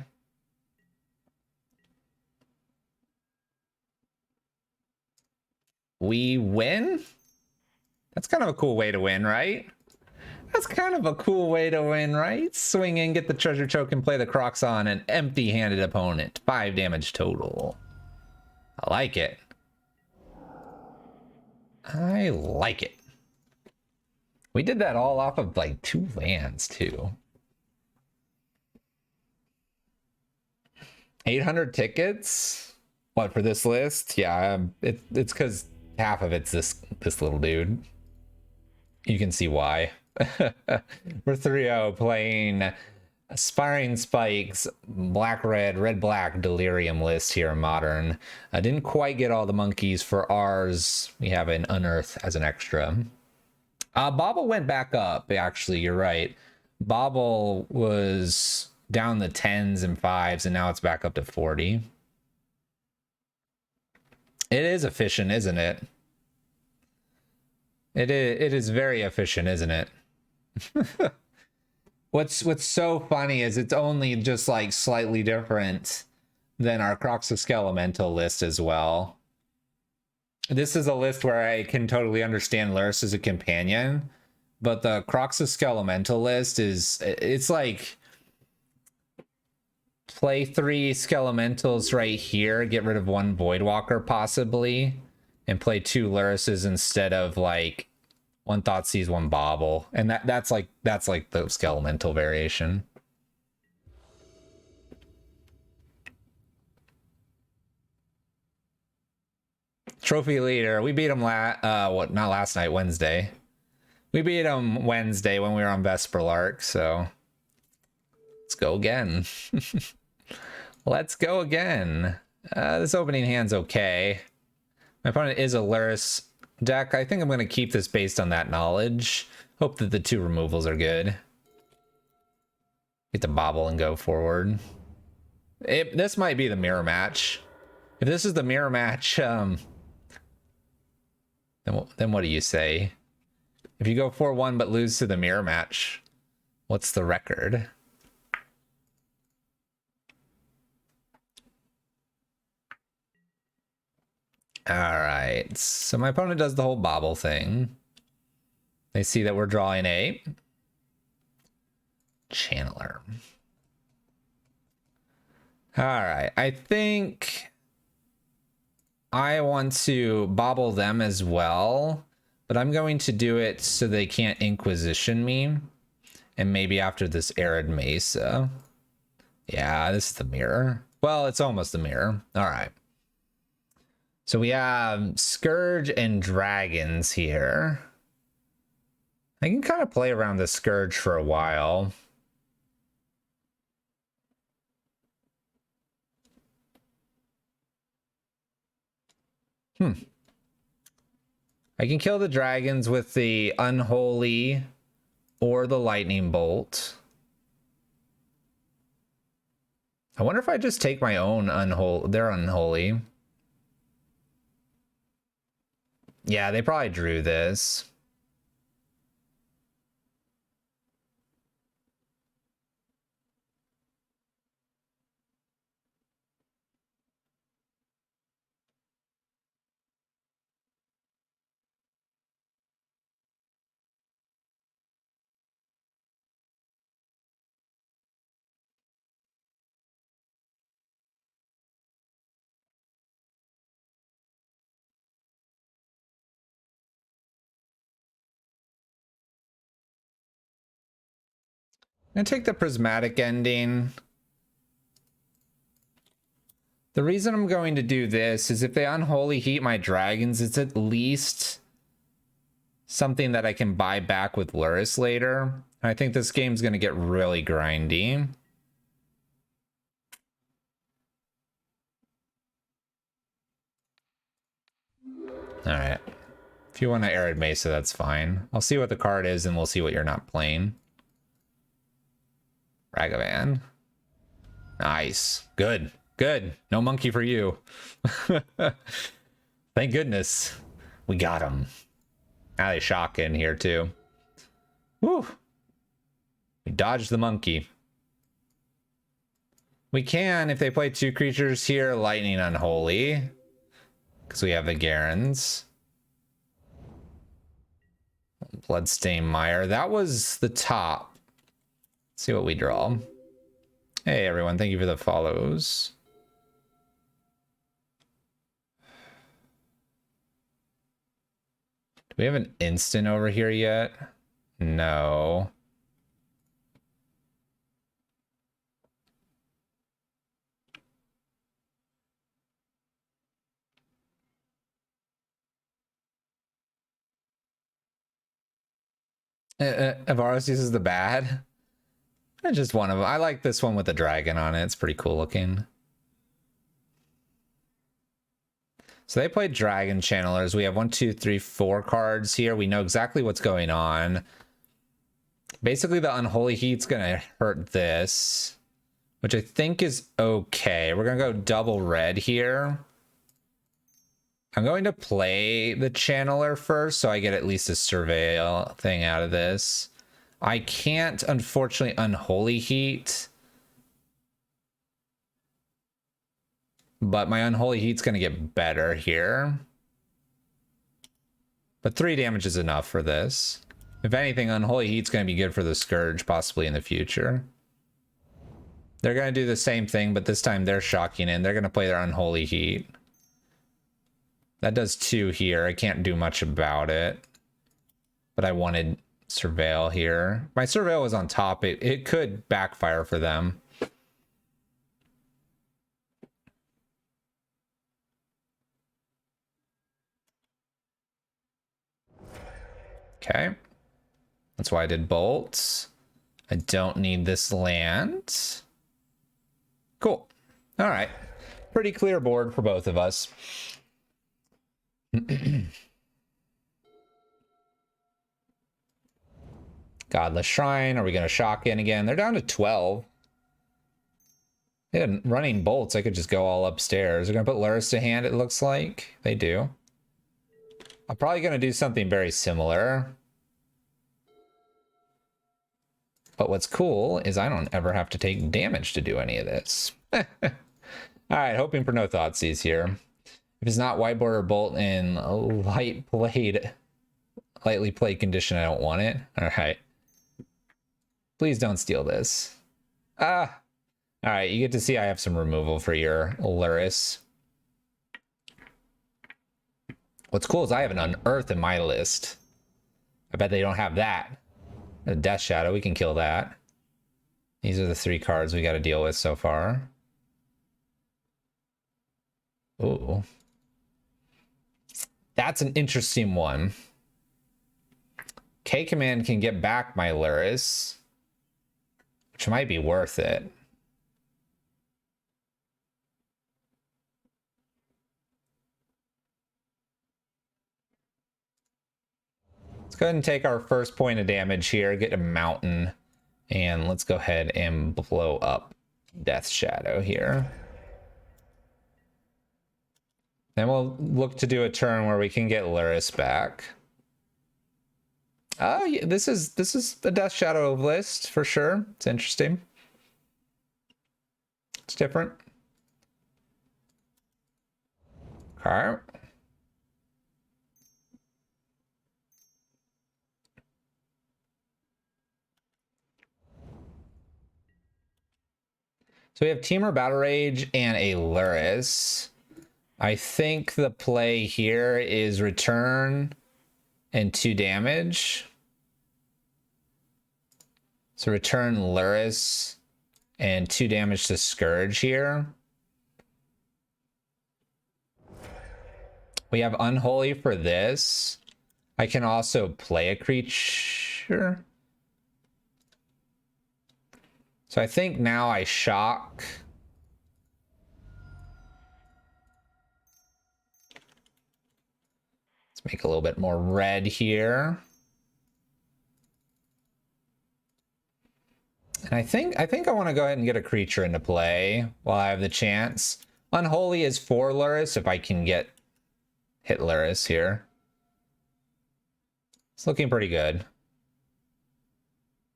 We win? That's kind of a cool way to win, right? That's kind of a cool way to win, right? Swing in, get the treasure choke, and play the Kroxa on an empty-handed opponent. 5 damage total. I like it. I like it. We did that all off of like 2 lands, too. 800 tickets? What, for this list? Yeah, it's because half of it's this little dude. You can see why. We're 3-0 playing Aspiring Spikes, black-red, red-black Delirium list here in Modern. I didn't quite get all the monkeys for ours. We have an Unearth as an extra. Bobble went back up, actually, you're right. Bobble was down the 10s and 5s, and now it's back up to 40. It is efficient, isn't it? It is very efficient, isn't it? What's so funny is it's only just like slightly different than our Kroxa Skelemental list as well. This is a list where I can totally understand Lurrus as a companion, but the Kroxa Skelemental list it's like play 3 Skelementals right here, get rid of 1 Voidwalker possibly, and play 2 Lurruses instead of like 1 Thoughtseize, 1 Bobble. And that's like the Skelemental variation. Trophy leader. We beat him not last night, Wednesday. We beat him Wednesday when we were on Vesperlark, so let's go again. Let's go again. This opening hand's okay. My opponent is a Lurrus deck. I think I'm going to keep this based on that knowledge. Hope that the 2 removals are good. Get the Bobble and go forward. This might be the mirror match. If this is the mirror match, then what do you say? If you go 4-1 but lose to the mirror match, what's the record? All right, so my opponent does the whole Bobble thing. They see that we're drawing a Channeler. All right, I think I want to Bobble them as well, but I'm going to do it so they can't Inquisition me. And maybe after this Arid Mesa. Yeah, this is the mirror. Well, it's almost the mirror. All right. So we have Scourge and Dragons here. I can kind of play around the Scourge for a while. I can kill the dragons with the Unholy or the Lightning Bolt. I wonder if I just take my own Unholy. They're Unholy. Yeah, they probably drew this. I'm gonna take the Prismatic Ending. The reason I'm going to do this is if they Unholy Heat my dragons, it's at least something that I can buy back with Lurrus later. I think this game's gonna get really grindy. All right. If you want to Arid Mesa, that's fine. I'll see what the card is and we'll see what you're not playing. Ragavan. Nice. Good. Good. No monkey for you. Thank goodness. We got him. Now they shock in here too. Woo. We dodged the monkey. We can, if they play 2 creatures here, Lightning Unholy. Because we have the Garens. Bloodstained Mire. That was the top. Let's see what we draw. Hey everyone, thank you for the follows. Do we have an instant over here yet? No. Avaros uses the bad. Just one of them. I like this one with the dragon on it. It's pretty cool looking. So they played Dragon Channelers. We have 1, 2, 3, 4 cards here. We know exactly what's going on. Basically, the Unholy Heat's going to hurt this, which I think is okay. We're going to go double red here. I'm going to play the Channeler first, so I get at least a Surveil thing out of this. I can't, unfortunately, Unholy Heat. but my Unholy Heat's going to get better here. But 3 damage is enough for this. If anything, Unholy Heat's going to be good for the Scourge, possibly in the future. They're going to do the same thing, but this time they're shocking in. They're going to play their Unholy Heat. That does 2 here. I can't do much about it. But I wanted Surveil here. My Surveil was on top. It could backfire for them. Okay. That's why I did bolts. I don't need this land. Cool. All right. Pretty clear board for both of us. Godless Shrine. Are we going to shock in again? They're down to 12. Yeah, running bolts. I could just go all upstairs. They're going to put Luris to hand, it looks like. They do. I'm probably going to do something very similar. But what's cool is I don't ever have to take damage to do any of this. All right, hoping for no Thoughtseize here. If it's not White Border Bolt in a lightly played condition, I don't want it. All right. Please don't steal this. Ah. All right, you get to see I have some removal for your Luris. What's cool is I have an Unearth in my list. I bet they don't have that. A Death Shadow, we can kill that. These are the 3 cards we got to deal with so far. Ooh. That's an interesting one. K-Command can get back my Luris, which might be worth it. Let's go ahead and take our first point of damage here, get a mountain, and let's go ahead and blow up Death Shadow here. Then we'll look to do a turn where we can get Luris back. Oh, yeah, this is the Death Shadow list for sure. It's interesting. It's different. Okay. So we have Temur Battle Rage and a Luris. I think the play here is return and 2 damage. So return Luris and 2 damage to Scourge here. We have Unholy for this. I can also play a creature. So I think now I shock. Let's make a little bit more red here. And I think I want to go ahead and get a creature into play while I have the chance. Unholy is 4 Luris if I can hit Luris here. It's looking pretty good. I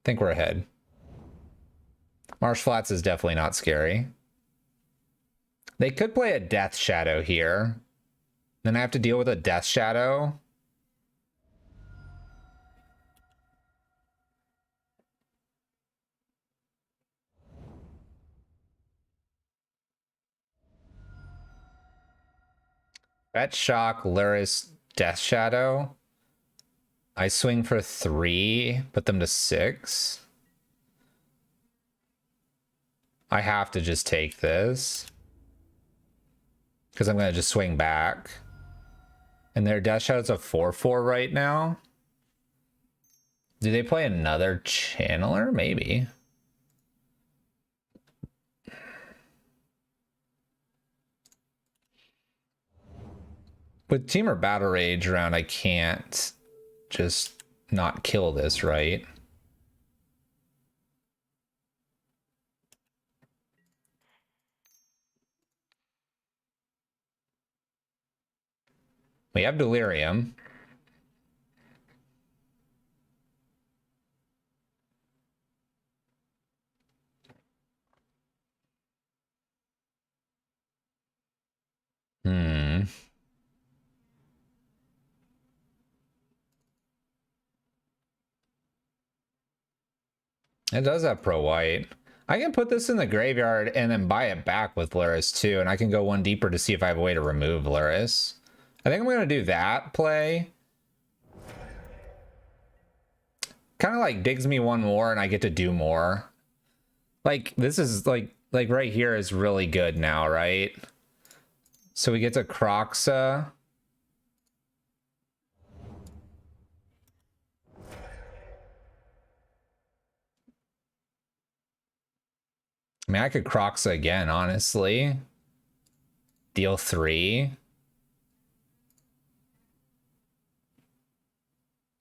think we're ahead. Marsh Flats is definitely not scary. They could play a Death Shadow here. Then I have to deal with a Death Shadow. Bet Shock, Luris, Death Shadow. I swing for 3, put them to 6. I have to just take this. Because I'm going to just swing back. And their Death Shadow's a 4/4 right now. Do they play another Channeler? Maybe. With Temur Battle Rage around, I can't just not kill this, right? We have Delirium. It does have pro white. I can put this in the graveyard and then buy it back with Luris too, and I can go one deeper to see if I have a way to remove Luris. I think I'm gonna do that play. Kind of like digs me one more and I get to do more. Like this is like right here is really good now, right? So we get to Kroxa. I mean, I could Kroxa again, honestly. Deal 3.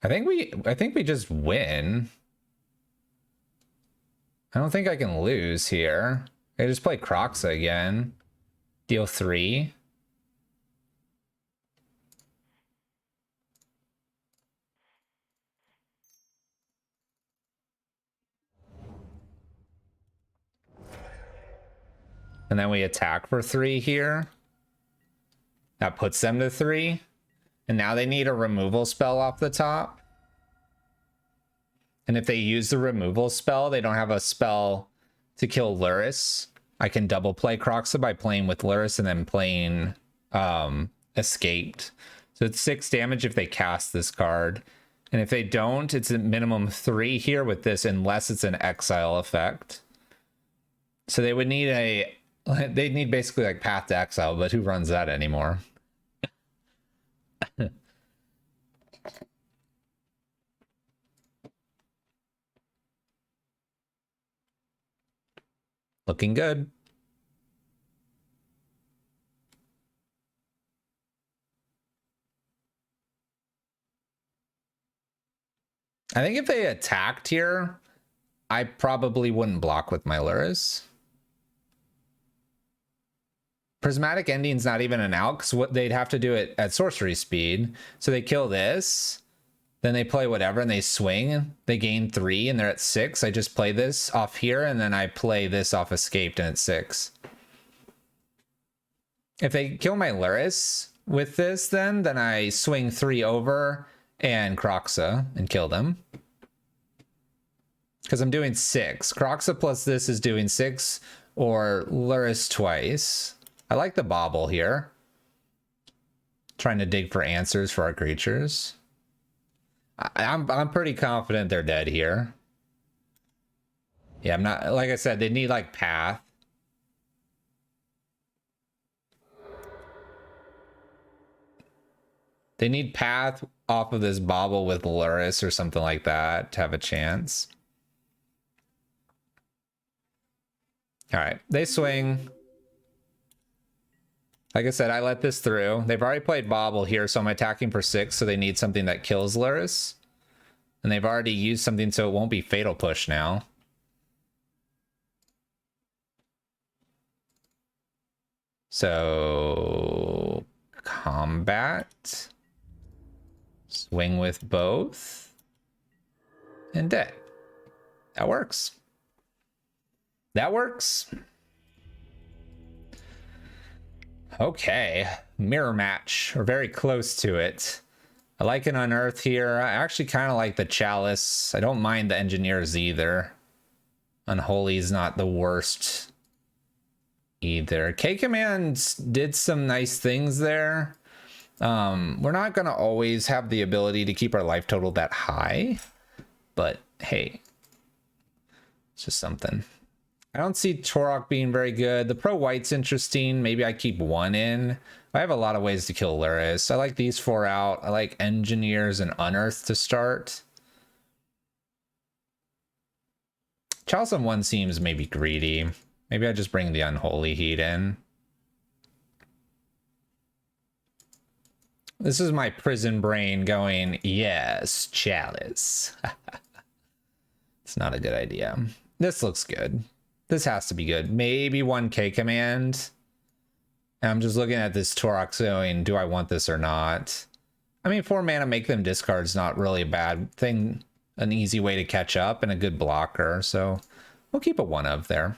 I think we just win. I don't think I can lose here. I just play Kroxa again. Deal 3. And then we attack for 3 here. That puts them to 3. And now they need a removal spell off the top. And if they use the removal spell, they don't have a spell to kill Luris. I can double play Kroxa by playing with Luris and then playing Escaped. So it's 6 damage if they cast this card. And if they don't, it's a minimum 3 here with this, unless it's an exile effect. So they would need they'd need basically like Path to Exile, but who runs that anymore? Looking good. I think if they attacked here, I probably wouldn't block with my Luris. Prismatic Ending's not even an out, because what they'd have to do it at sorcery speed. So they kill this, then they play whatever and they swing. They gain 3 and they're at 6. I just play this off here and then I play this off Escaped and it's 6. If they kill my Luris with this, then I swing 3 over and Kroxa and kill them. Because I'm doing 6. Kroxa plus this is doing 6, or Luris twice. I like the bobble here. Trying to dig for answers for our creatures. I'm pretty confident they're dead here. Yeah, I'm not, like I said, they need like Path. They need Path off of this bobble with Luris or something like that to have a chance. All right, they swing. Like I said, I let this through. They've already played bobble here, so I'm attacking for 6, so they need something that kills Luris. And they've already used something, so it won't be Fatal Push now. So combat. Swing with both. And dead. That works. That works. Okay, mirror match, or very close to it. I like an Unearth here. I actually kind of like the Chalice. I don't mind the Engineers either. Unholy is not the worst either. K-Command did some nice things there. We're not going to always have the ability to keep our life total that high, but hey, it's just something. I don't see Tourach being very good. The pro white's interesting. Maybe I keep 1 in. I have a lot of ways to kill Luris. I like these 4 out. I like Engineers and Unearth to start. Chalice on 1 seems maybe greedy. Maybe I just bring the Unholy Heat in. This is my prison brain going, yes, Chalice. It's not a good idea. This looks good. This has to be good. Maybe 1 K-Command. And I'm just looking at this Tourach going, do I want this or not? I mean, 4 mana, make them discard is not really a bad thing. An easy way to catch up and a good blocker. So we'll keep a 1 of there.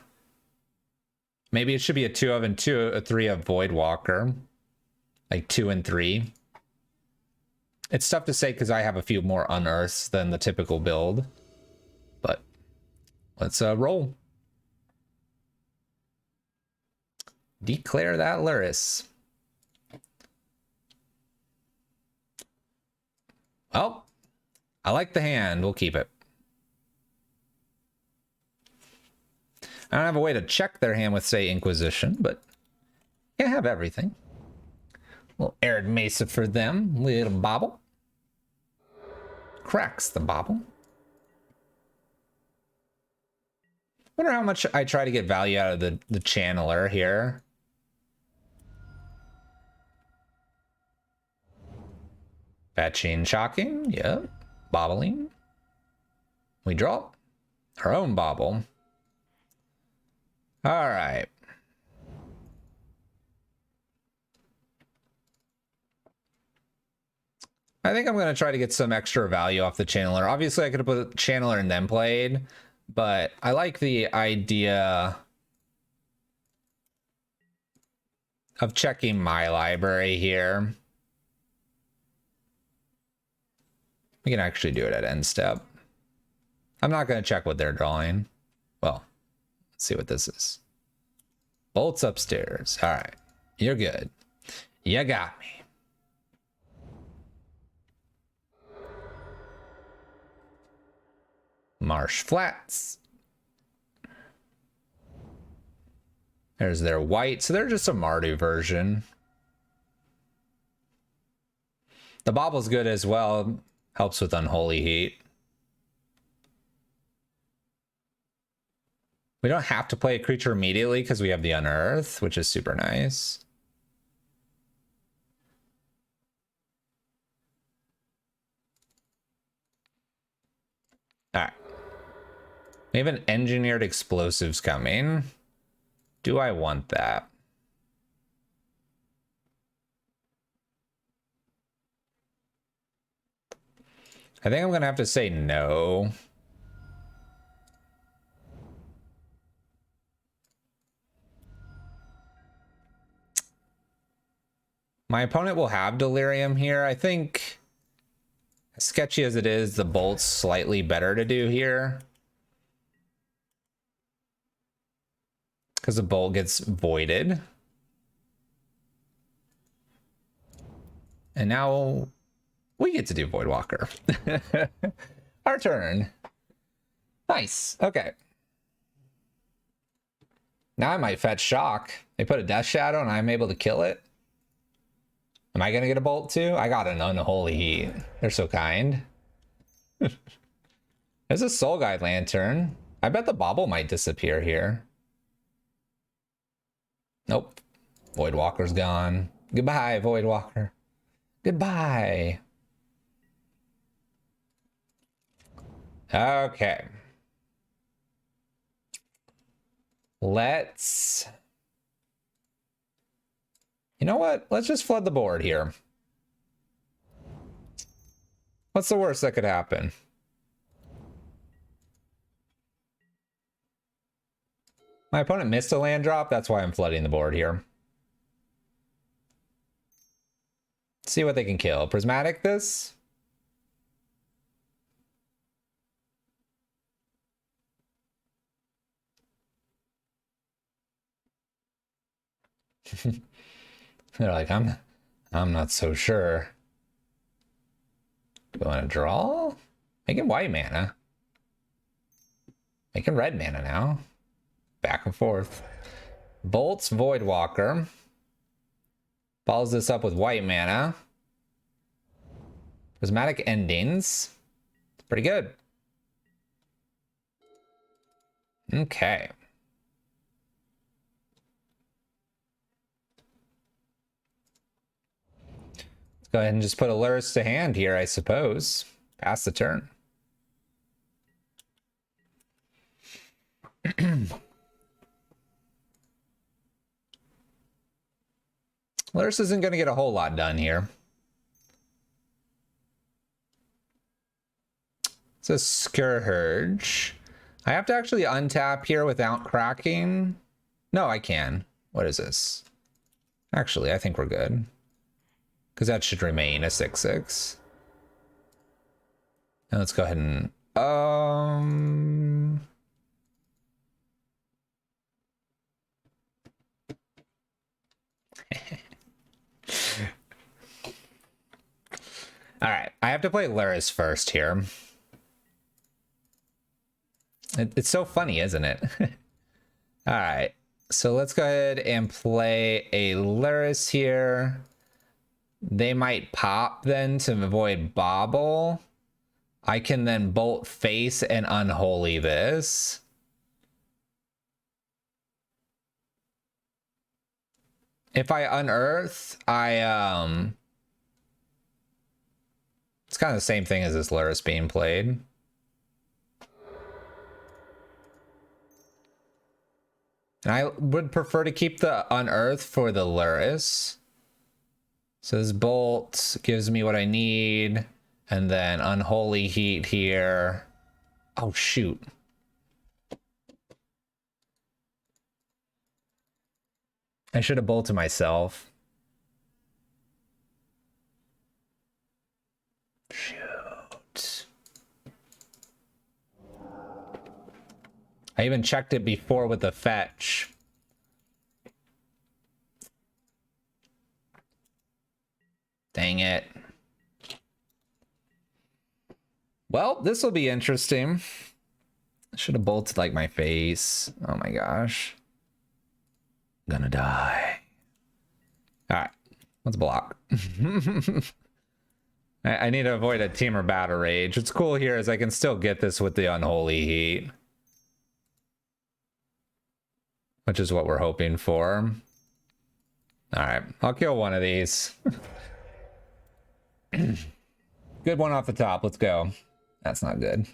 Maybe it should be a 2 of and 2, a 3 of Voidwalker. Like 2 and 3. It's tough to say because I have a few more Unearths than the typical build. But let's roll. Declare that Luris. Oh, I like the hand. We'll keep it. I don't have a way to check their hand with, say, Inquisition, but can't have everything. Little Arid Mesa for them. Little bobble. Cracks the bobble. Wonder how much I try to get value out of the channeler here. Fetching, shocking, yep. Bobbling. We draw our own bobble. All right. I think I'm going to try to get some extra value off the channeler. Obviously, I could have put channeler and then played, but I like the idea of checking my library here. We can actually do it at end step. I'm not going to check what they're drawing. Well, let's see what this is. Bolts upstairs. All right. You're good. You got me. Marsh Flats. There's their white. So they're just a Mardu version. The bobble's good as well. Helps with Unholy Heat. We don't have to play a creature immediately because we have the Unearth, which is super nice. All right. We have an Engineered Explosives coming. Do I want that? I think I'm going to have to say no. My opponent will have Delirium here. I think, as sketchy as it is, the Bolt's slightly better to do here. Because the Bolt gets voided. And now we get to do Voidwalker. Our turn. Nice. Okay. Now I might fetch Shock. They put a Death Shadow and I'm able to kill it. Am I going to get a Bolt too? I got an Unholy Heat. They're so kind. There's a Soul Guide Lantern. I bet the bobble might disappear here. Nope. Voidwalker's gone. Goodbye, Voidwalker. Goodbye. Okay. Let's... You know what? Let's just flood the board here. What's the worst that could happen? My opponent missed a land drop. That's why I'm flooding the board here. See what they can kill. Prismatic this? They're like, I'm not so sure. Do I want to draw? Making white mana. Making red mana now. Back and forth. Bolts Voidwalker. Follows this up with white mana. Prismatic Endings. Pretty good. Okay. Let's go ahead and just put a Luris to hand here, I suppose. Pass the turn. Luris isn't going to get a whole lot done here. It's a Scourge. I have to actually untap here without cracking. No, I can. What is this? Actually, I think we're good. Because that should remain a 6/6. Now let's go ahead and... All right, I have to play Luris first here. It's so funny, isn't it? All right, so let's go ahead and play a Luris here. They might pop then to avoid Bobble. I can then Bolt Face and Unholy this. If I Unearth, it's kind of the same thing as this Luris being played. And I would prefer to keep the Unearth for the Luris. So this Bolt gives me what I need. And then Unholy Heat here. Oh, shoot. I should have bolted myself. Shoot. I even checked it before with the fetch. Dang it. Well, this will be interesting. I should have bolted like my face. Oh my gosh. Gonna die. All right, let's block. I need to avoid a Teamer Battle Rage. What's cool here is I can still get this with the Unholy Heat, which is what we're hoping for. All right, I'll kill one of these. Good one off the top. Let's go. That's not good.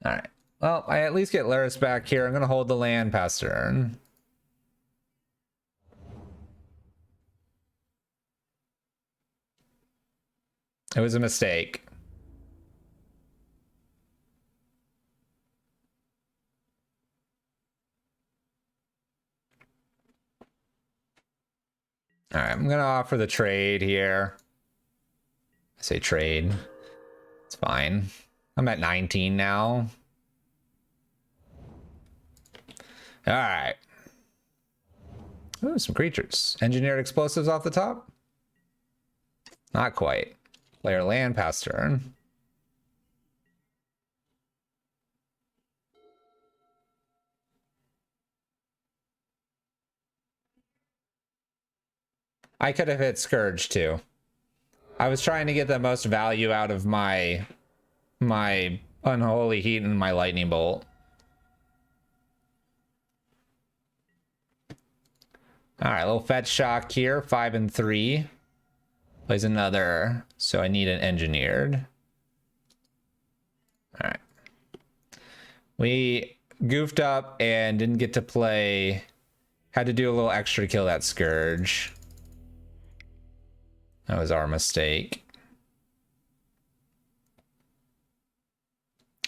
All right. Well, I at least get Luris back here. I'm going to hold the land past turn. It was a mistake. All right, I'm going to offer the trade here. I say trade. It's fine. I'm at 19 now. All right. Ooh, some creatures. Engineered explosives off the top? Not quite. Player land past turn. I could have hit Scourge too. I was trying to get the most value out of my Unholy Heat and my Lightning Bolt. All right, little fetch shock here, 5 and 3. Plays another, so I need an engineered. All right. We goofed up and didn't get to play. Had to do a little extra to kill that Scourge. That was our mistake.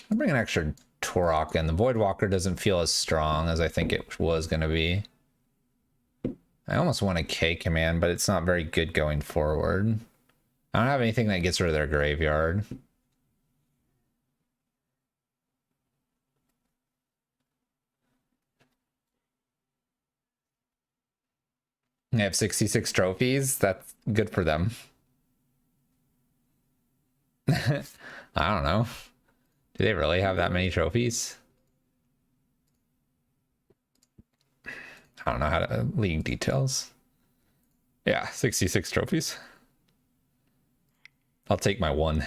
I'll bring an extra Tourach in. The Voidwalker doesn't feel as strong as I think it was going to be. I almost want a K command, but it's not very good going forward. I don't have anything that gets rid of their graveyard. They have 66 trophies. That's good for them. I don't know. Do they really have that many trophies? I don't know how to league details. Yeah, 66 trophies. I'll take my one.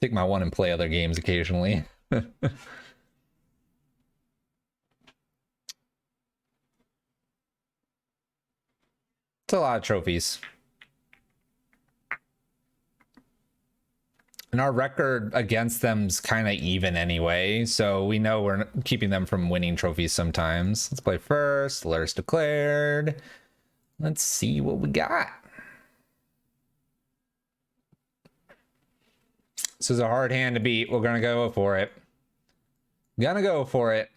Take my one and play other games occasionally. It's a lot of trophies. And our record against them's kind of even anyway, so we know we're keeping them from winning trophies sometimes. Let's play first. Luris declared. Let's see what we got. This is a hard hand to beat. We're gonna go for it. Gonna go for it.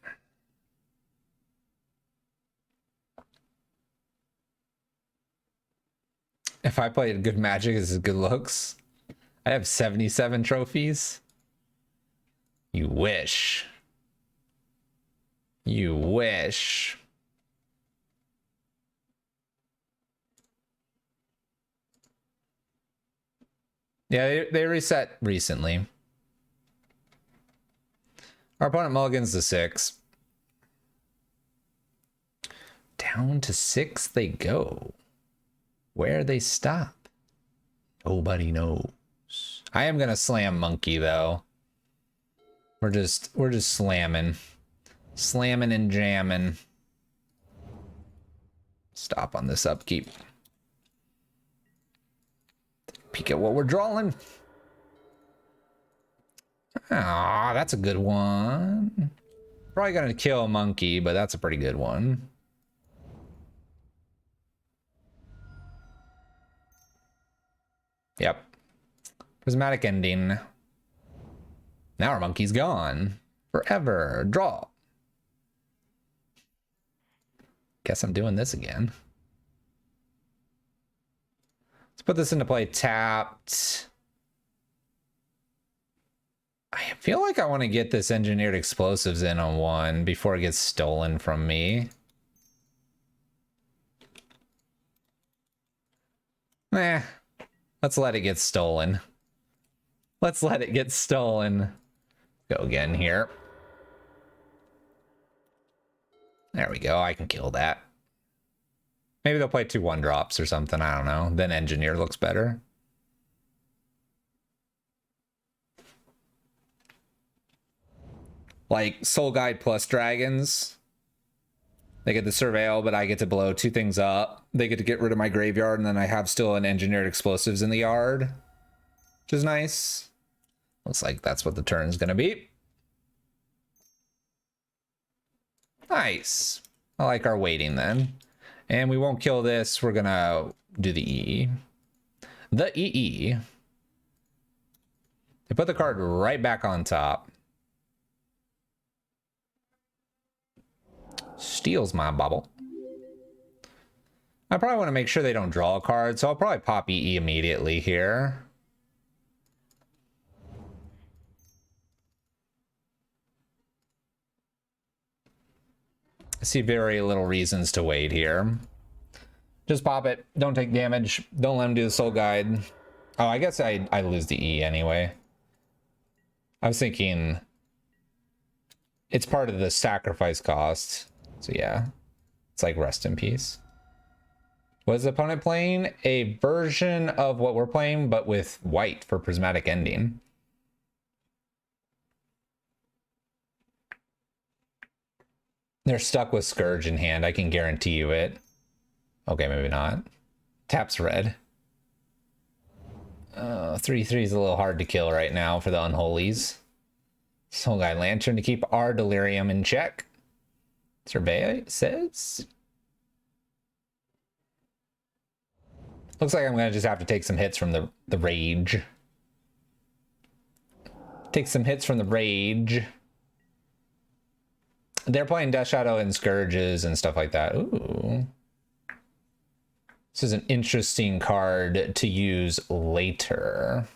If I played good Magic, this is good looks. I have 77 trophies. You wish. You wish. Yeah, they reset recently. Our opponent mulligans to 6. Down to 6 they go. Where they stop, nobody knows. I am gonna slam Monkey though. We're just slamming and jamming. Stop on this upkeep. Peek at what we're drawing. Ah, that's a good one. Probably gonna kill a Monkey, but that's a pretty good one. Yep. Prismatic ending. Now our Monkey's gone. Forever. Draw. Guess I'm doing this again. Let's put this into play tapped. I feel like I want to get this engineered explosives in on 1 before it gets stolen from me. Let's let it get stolen. Let's let it get stolen. Go again here. There we go. I can kill that. Maybe they'll play 2 1-drops or something. I don't know. Then engineer looks better. Like Soul Guide plus dragons. They get the surveil, but I get to blow 2 things up. They get to get rid of my graveyard, and then I have still an engineered explosives in the yard, which is nice. Looks like that's what the turn's gonna be. Nice. I like our waiting then. And we won't kill this. We're gonna do the EE. The EE. They put the card right back on top. Steals my bubble. I probably want to make sure they don't draw a card, so I'll probably pop EE immediately here. I see very little reasons to wait here. Just pop it. Don't take damage. Don't let him do the Soul Guide. Oh, I guess I lose the E anyway. I was thinking it's part of the sacrifice cost. So yeah, it's like rest in peace. Was the opponent playing? A version of what we're playing, but with white for prismatic ending. They're stuck with Scourge in hand. I can guarantee you it. Okay, maybe not. Taps red. 3/3 is a little hard to kill right now for the Unholies. Soul Guide Lantern to keep our Delirium in check. Survey says. Looks like I'm going to just have to take some hits from the rage. Take some hits from the rage. They're playing Death Shadow and Scourges and stuff like that. Ooh. This is an interesting card to use later.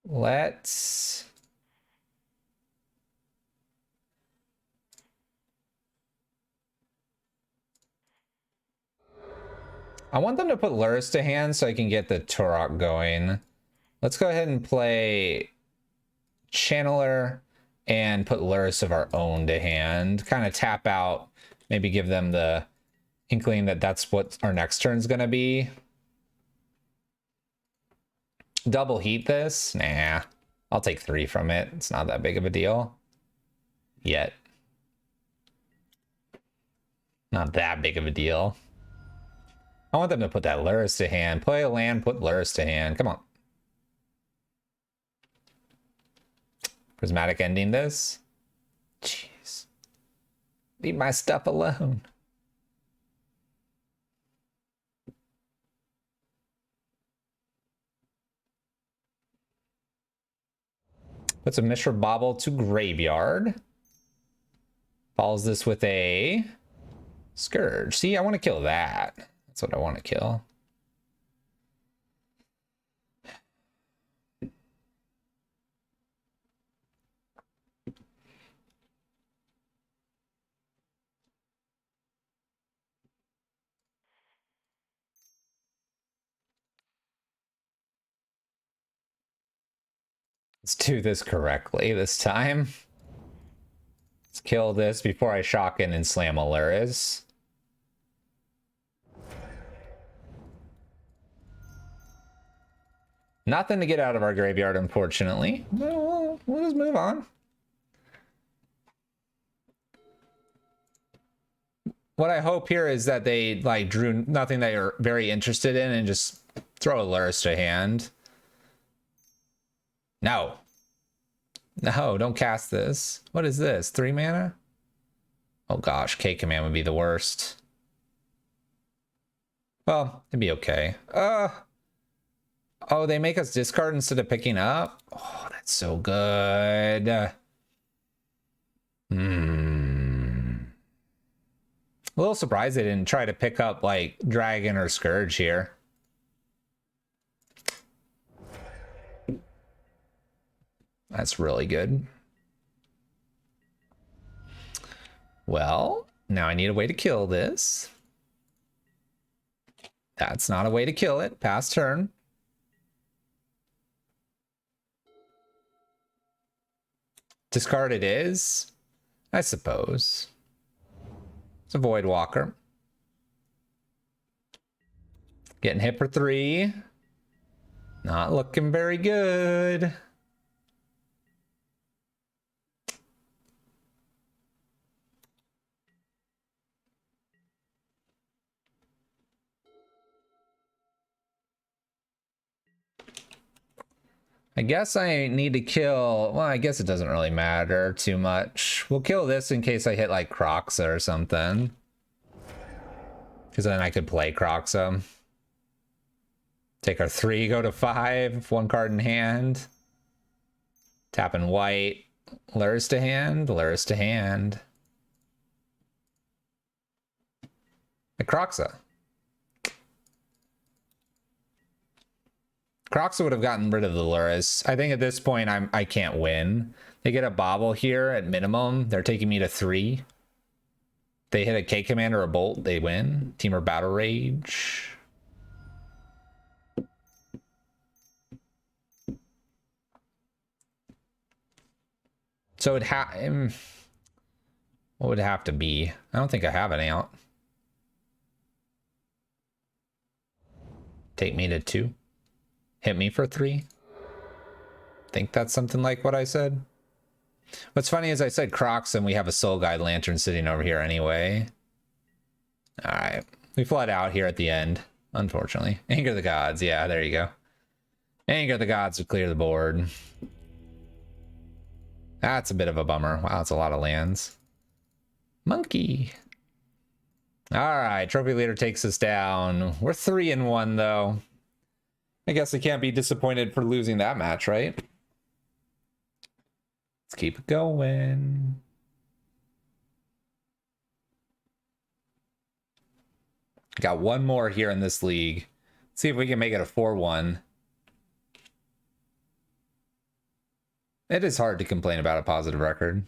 Let's... I want them to put Lurrus to hand so I can get the Tourach going. Let's go ahead and play Channeler and put Lurrus of our own to hand. Kind of tap out, maybe give them the inkling that that's what our next turn's gonna be. Double heat this? Nah, I'll take 3 from it. It's not that big of a deal. Yet. Not that big of a deal. I want them to put that Lurrus to hand. Play a land, put Lurrus to hand. Come on. Prismatic ending this? Jeez. Leave my stuff alone. Puts a Mishra Bauble to graveyard. Follows this with a Scourge. See, I want to kill that. That's what I want to kill. Let's do this correctly this time. Let's kill this before I shock in and slam Alaris. Nothing to get out of our graveyard, unfortunately. We'll just move on. What I hope here is that they like drew nothing that you're very interested in and just throw Alaris to hand. No. No, don't cast this. What is this? 3 mana? Oh gosh, K command would be the worst. Well, it'd be okay. Oh, they make us discard instead of picking up? Oh, that's so good. A little surprised they didn't try to pick up like Dragon or Scourge here. That's really good. Well, now I need a way to kill this. That's not a way to kill it. Pass turn. Discard it is, I suppose. It's a Voidwalker. Getting hit for 3. Not looking very good. I guess I need to kill, well, I guess it doesn't really matter too much. We'll kill this in case I hit like Kroxa or something. Because then I could play Kroxa. Take our 3, go to 5, 1 card in hand. Tapping white, Lures to hand, Lures to hand. A Kroxa. Kroxa would have gotten rid of the Lurrus. I think at this point I can't win. They get a bobble here at minimum. They're taking me to 3. They hit a K command or a bolt, they win. Teamer Battle Rage. So it what would it have to be? I don't think I have any out. Take me to 2. Hit me for 3. Think that's something like what I said. What's funny is I said Kroxa and we have a Soul Guide Lantern sitting over here anyway. All right, we flood out here at the end, unfortunately. Anger the Gods, yeah, there you go. Anger the Gods to clear the board. That's a bit of a bummer. Wow, that's a lot of lands. Monkey. All right, Trophy Leader takes us down. We're 3-1 though. I guess I can't be disappointed for losing that match, right? Let's keep it going. Got one more here in this league. Let's see if we can make it a 4-1. It is hard to complain about a positive record.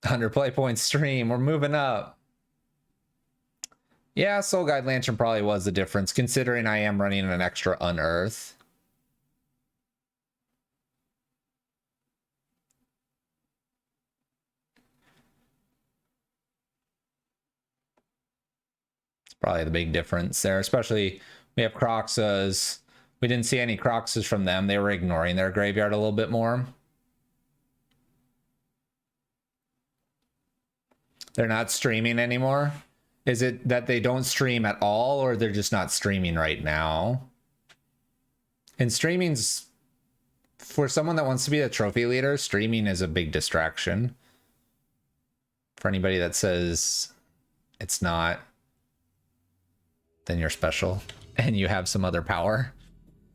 100 play points stream. We're moving up. Yeah, Soul Guide Lantern probably was the difference, considering I am running an extra Unearth. It's probably the big difference there, especially we have Kroxas. We didn't see any Kroxas from them. They were ignoring their graveyard a little bit more. They're not streaming anymore. Is it that they don't stream at all, or they're just not streaming right now? And streaming's, for someone that wants to be a trophy leader, streaming is a big distraction. For anybody that says it's not, then you're special and you have some other power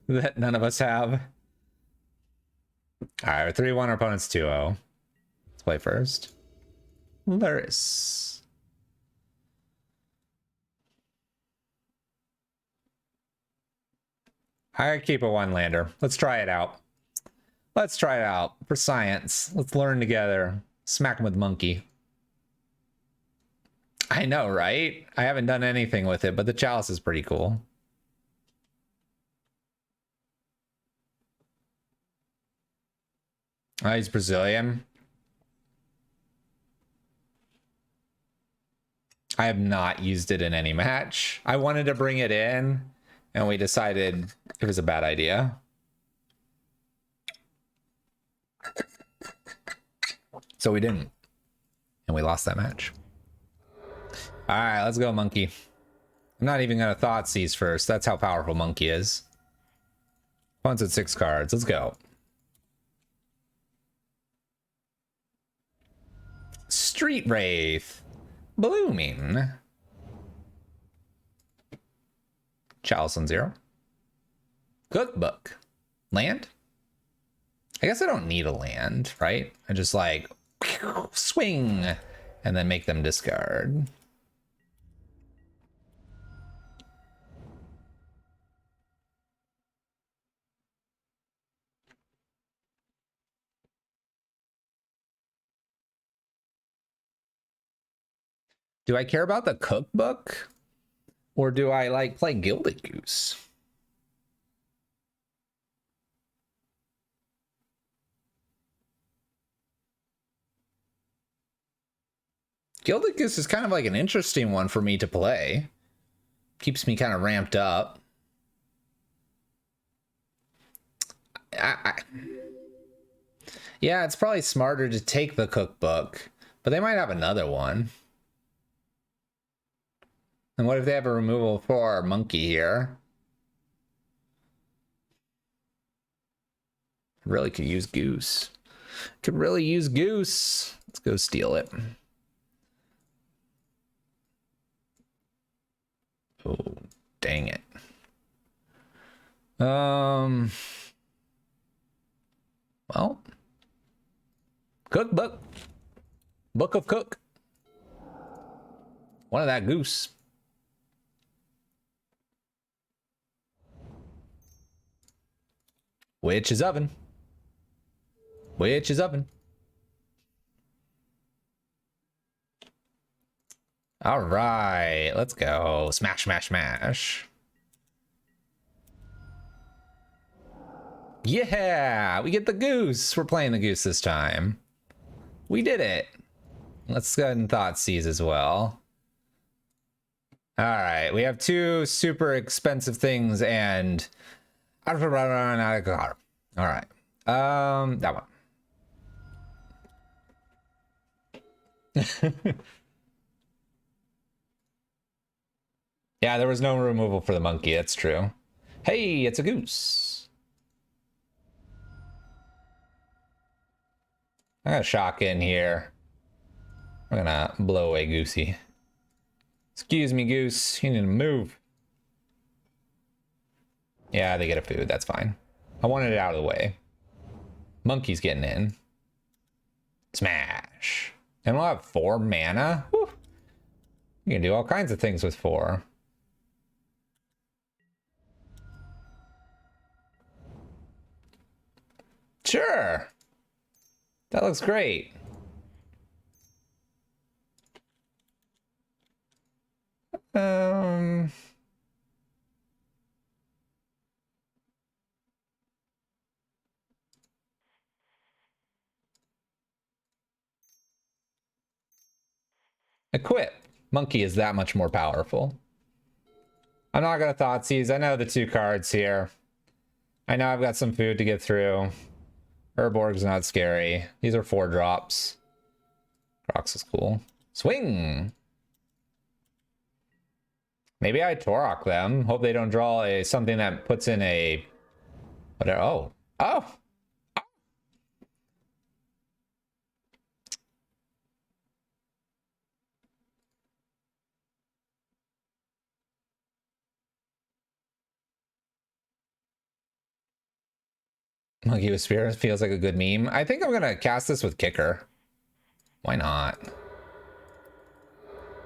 that none of us have. All right, we're 3-1, our opponent's 2-0. Let's play first. Lurrus. I keep a 1-lander. Let's try it out. Let's try it out for science. Let's learn together. Smack him with Monkey. I know, right? I haven't done anything with it, but the Chalice is pretty cool. Oh, he's Brazilian. I have not used it in any match. I wanted to bring it in, and we decided it was a bad idea. So we didn't. And we lost that match. All right, let's go, Monkey. I'm not even going to thought seize first. That's how powerful Monkey is. Opponent's at 6 cards. Let's go. Street Wraith. Blooming. Chalice on 0. Cookbook. Land? I guess I don't need a land, right? I just like swing and then make them discard. Do I care about the cookbook? Or do I like play Gilded Goose? Gilded Goose is kind of like an interesting one for me to play. Keeps me kind of ramped up. Yeah, it's probably smarter to take the cookbook, but they might have another one. And what if they have a removal for Monkey here? Really could use Goose. Could really use Goose. Let's go steal it. Oh, dang it. Well, cookbook. Book of Cook. One of that Goose. Witch's Oven. Witch's Oven. All right, let's go. Smash, smash, smash. Yeah, we get the Goose. We're playing the Goose this time. We did it. Let's go ahead and thought seize as well. All right, we have 2 super expensive things and all right. That one. Yeah, there was no removal for the Monkey. That's true. Hey, it's a Goose. I'm gonna shock in here. We're gonna blow away Goosey. Excuse me, Goose. You need to move. Yeah, they get a food. That's fine. I wanted it out of the way. Monkey's getting in. Smash. And we'll have 4 mana. Woo. You can do all kinds of things with 4. Sure. That looks great. Equip. Monkey is that much more powerful. I'm not gonna thought seize. I know the 2 cards here. I know I've got some food to get through. Urborg's not scary. These are 4 drops. Kroxa is cool. Swing! Maybe I Tourach them. Hope they don't draw a something that puts in a... Whatever. Oh! Oh! Monkey with Spear feels like a good meme. I think I'm gonna cast this with Kicker. Why not?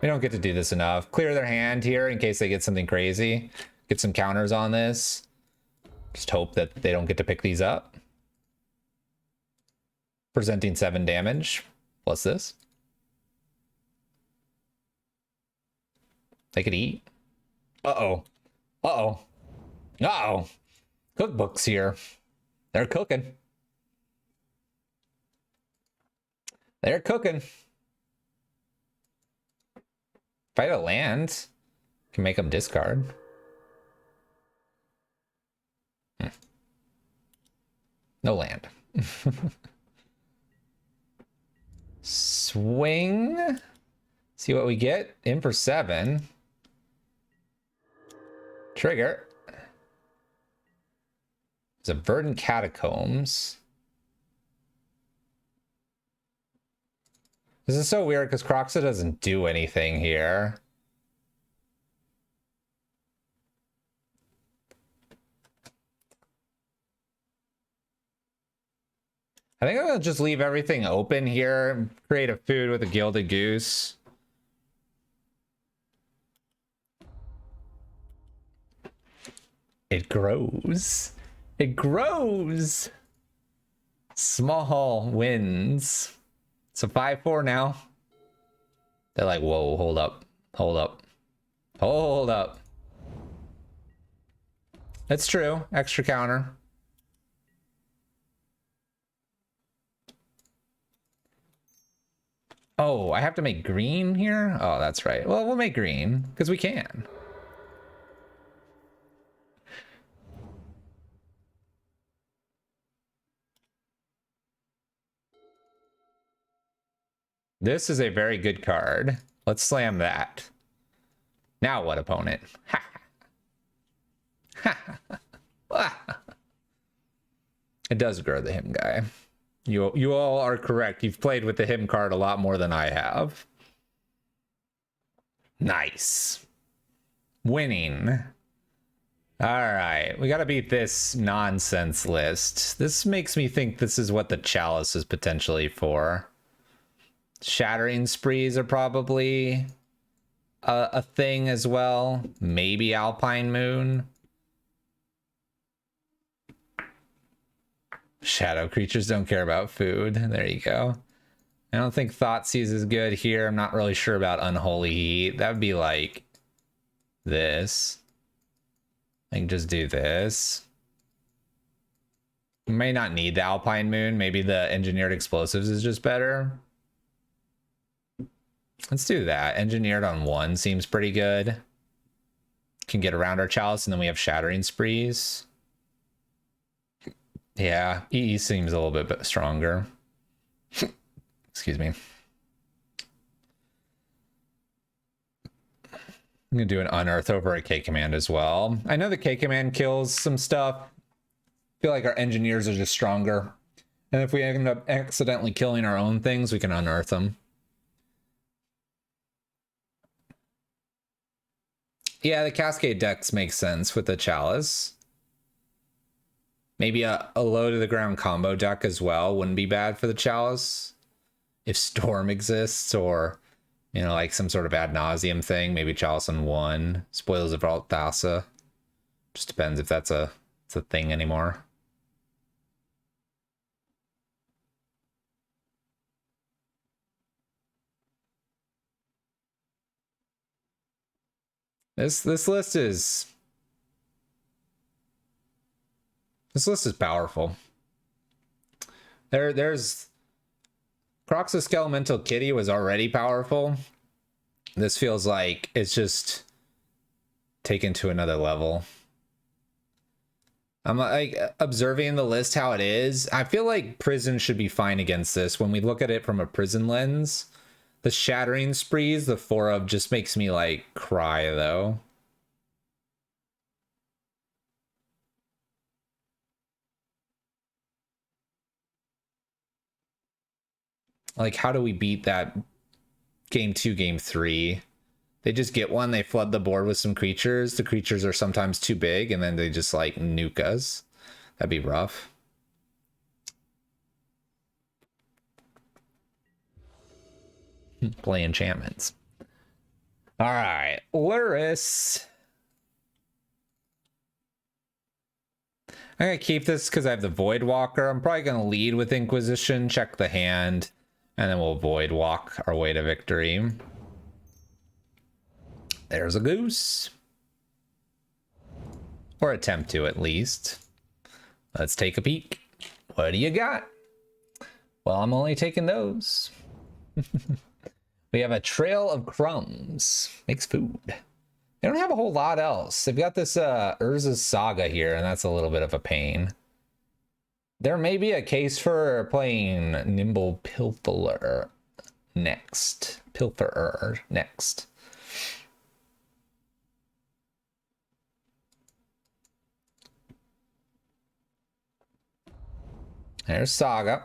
We don't get to do this enough. Clear their hand here in case they get something crazy. Get some counters on this. Just hope that they don't get to pick these up. Presenting 7 damage. Plus this. They could eat. Uh-oh. Uh-oh. Uh-oh. Cookbooks here. They're cooking. They're cooking. If I had a land, can make them discard. No land. Swing. See what we get. In for 7. Trigger. There's a Verdant Catacombs. This is so weird because Kroxa doesn't do anything here. I think I'm gonna just leave everything open here. Create a food with a Gilded Goose. It grows. It grows. Small wins. It's a 5-4 now. They're like, whoa, hold up. Hold up. Hold up. That's true. Extra counter. Oh, I have to make green here? Oh, that's right. Well, we'll make green because we can. This is a very good card. Let's slam that. Now what, opponent? It does grow the him guy. You all are correct. You've played with the him card a lot more than I have. Nice. Winning. All right, we got to beat this nonsense list. This makes me think this is what the Chalice is potentially for. Shattering Sprees are probably a thing as well. Maybe Alpine Moon. Shadow creatures don't care about food. There you go. I don't think Thoughtseize is good here. I'm not really sure about Unholy Heat. That would be like this. I can just do this. You may not need the Alpine Moon. Maybe the Engineered Explosives is just better. Let's do that. Engineered on 1 seems pretty good. Can get around our Chalice, and then we have Shattering Sprees. Yeah, EE seems a little bit stronger. Excuse me. I'm gonna do an Unearth over a K command as well. I know the K command kills some stuff. I feel like our engineers are just stronger. And if we end up accidentally killing our own things, we can unearth them. Yeah, the Cascade decks make sense with the Chalice. Maybe a low to the ground combo deck as well wouldn't be bad for the Chalice. If Storm exists, or, you know, like some sort of ad nauseum thing, maybe Chalice on 1. Spoils of Altassa. Just depends if it's a thing anymore. This list is powerful. There's Kroxa Skelemental Kitty was already powerful. This feels like it's just taken to another level. I'm like observing the list how it is. I feel like Prison should be fine against this. When we look at it from a Prison lens, the Shattering Sprees, the 4 of, just makes me like cry though. Like, how do we beat that game 2, game 3? They just get one, they flood the board with some creatures. The creatures are sometimes too big, and then they just like nuke us. That'd be rough. Play enchantments. All right, Luris. I'm gonna keep this because I have the Voidwalker. I'm probably gonna lead with Inquisition, check the hand, and then we'll Voidwalk our way to victory. There's a goose. Or attempt to, at least. Let's take a peek. What do you got? Well, I'm only taking those. We have a trail of crumbs. Makes food. They don't have a whole lot else. They've got this Urza's Saga here, and that's a little bit of a pain. There may be a case for playing Nimble Pilferer next. Pilferer next. There's Saga.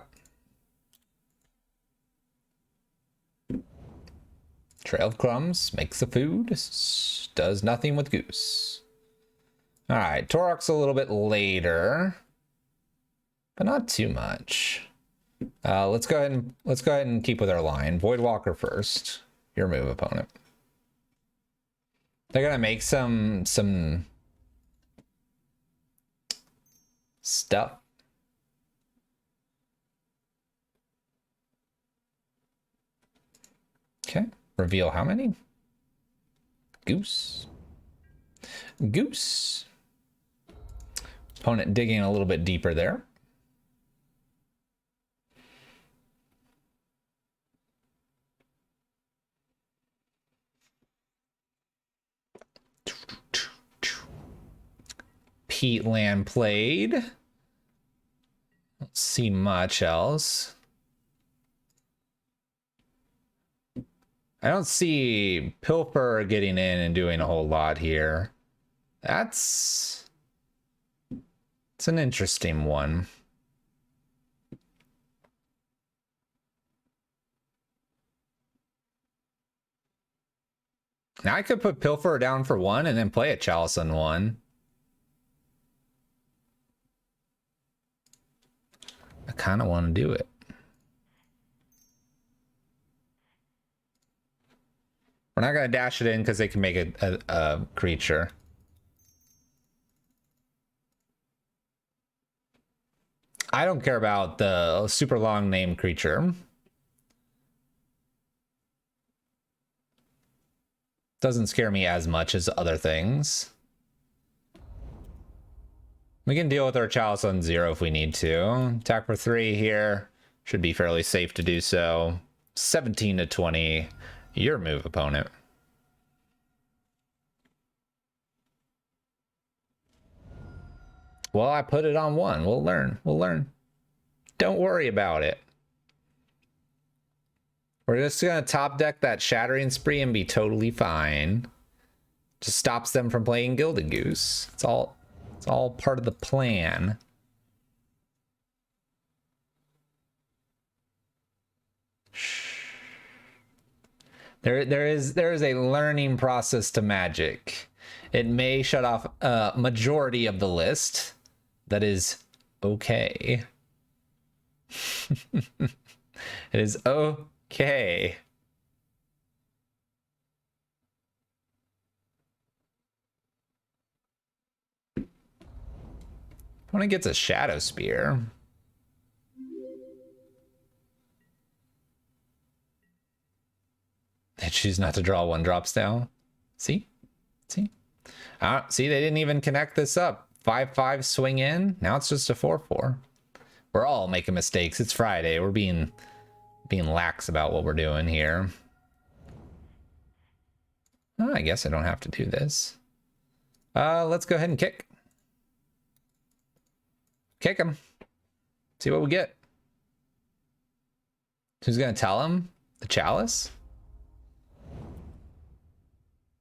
Trail of crumbs makes the food, does nothing with goose. All right, Tourach's a little bit later, but not too much. Let's go ahead and keep with our line. Voidwalker first. Your move, opponent. They're gonna make some stuff. Okay. Reveal how many? Goose. Goose. Opponent digging a little bit deeper there. Peatland played. Don't see much else. I don't see Pilfer getting in and doing a whole lot here. It's an interesting one. Now I could put Pilfer down for one and then play a Chalice on one. I kind of want to do it. We're not going to dash it in because they can make a creature. I don't care about the super long name creature. Doesn't scare me as much as other things. We can deal with our Chalice on 0 if we need to. Attack for 3 here. Should be fairly safe to do so. 17 to 20. Your move, opponent. Well, I put it on 1. We'll learn. We'll learn. Don't worry about it. We're just going to top deck that Shattering Spree and be totally fine. Just stops them from playing Gilded Goose. It's all part of the plan. There is a learning process to Magic. It may shut off a majority of the list. That is okay. It is okay. Opponent gets a Shadow Spear. They choose not to draw 1-drops down. See? See? See, they didn't even connect this up. 5/5 swing in. Now it's just a 4/4. We're all making mistakes. It's Friday. We're being lax about what we're doing here. Oh, I guess I don't have to do this. Let's go ahead and kick. Kick him. See what we get. Who's gonna tell him? The Chalice?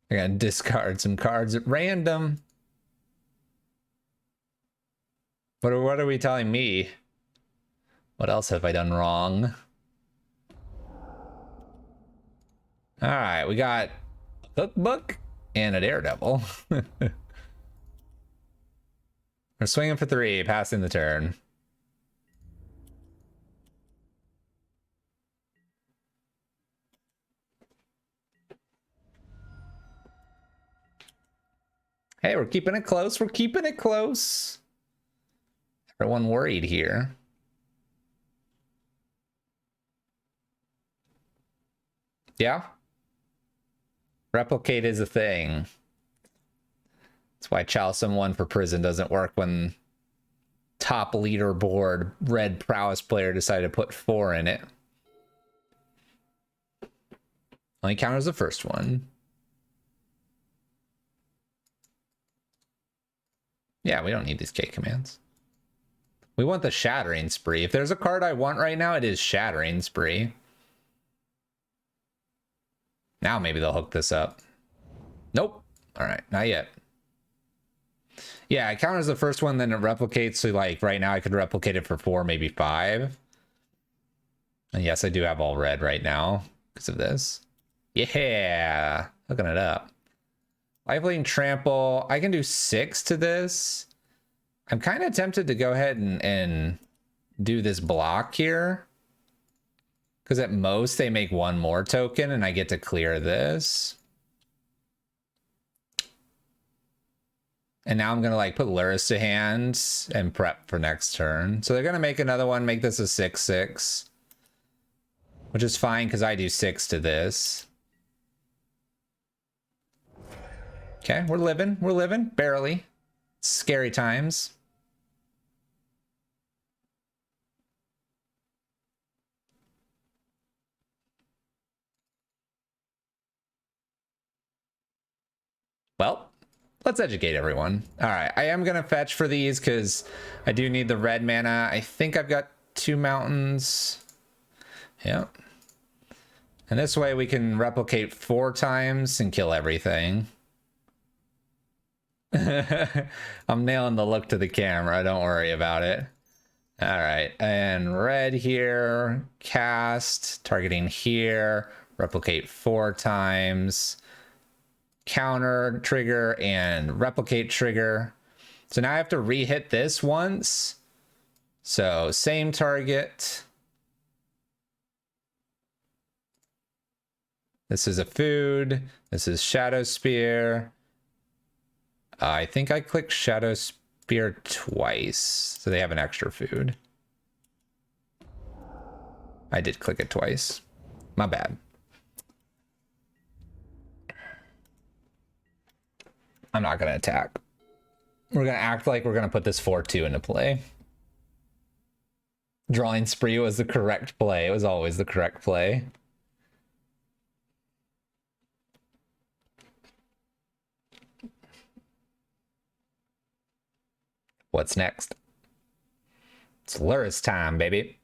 I gotta discard some cards at random. What are we telling me? What else have I done wrong? All right, we got a cookbook and a Daredevil. We're swinging for 3, passing the turn. Hey, we're keeping it close. We're keeping it close. Everyone worried here. Yeah. Replicate is a thing. That's why Chalice on 1 for prison doesn't work when top leaderboard red prowess player decided to put 4 in it. Only counters the first one. Yeah, we don't need these K commands. We want the Shattering Spree. If there's a card I want right now, it is Shattering Spree. Now maybe they'll hook this up. Nope. All right, not yet. Yeah, it counters the first one, then it replicates. So like right now I could replicate it for 4, maybe 5. And yes, I do have all red right now because of this. Yeah, hooking it up. Lifelink Trample. I can do 6 to this. I'm kind of tempted to go ahead and do this block here. Because at most they make 1 more token and I get to clear this. And now I'm going to like put Luris to hand and prep for next turn. So they're going to make another one, make this a 6/6. Which is fine because I do 6 to this. Okay, we're living, barely. Scary times. Well, let's educate everyone. All right, I am gonna fetch for these because I do need the red mana. I think I've got 2 mountains. Yep. And this way we can replicate 4 times and kill everything. I'm nailing the look to the camera, don't worry about it. All right, and red here, cast, targeting here, replicate 4 times. Counter trigger and replicate trigger. So now I have to re-hit this once. So same target. This is a food. This is Shadow Spear. I think I clicked Shadow Spear twice. So they have an extra food. I did click it twice. My bad. I'm not going to attack. We're going to act like we're going to put this 4/2 into play. Drawing Spree was the correct play. It was always the correct play. What's next? It's Luris time, baby.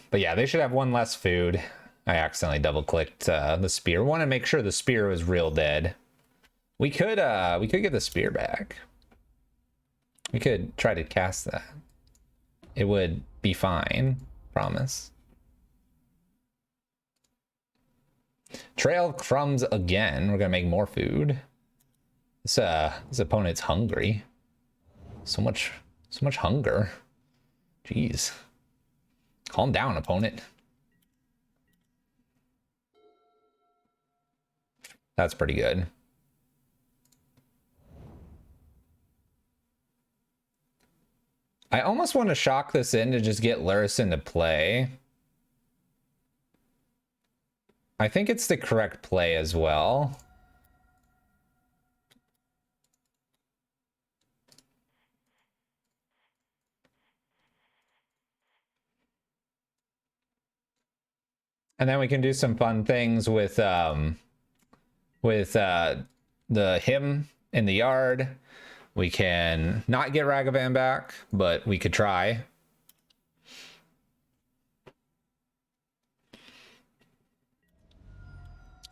But yeah, they should have 1 less food. I accidentally double-clicked the spear. Want to make sure the spear was real dead. We could get the spear back. We could try to cast that. It would be fine, promise. Trail of Crumbs again. We're gonna make more food. This opponent's hungry. So much hunger. Jeez. Calm down, opponent. That's pretty good. I almost want to shock this in to just get Luris into play. I think it's the correct play as well. And then we can do some fun things with the hymn in the yard. We can not get Ragavan back, but we could try.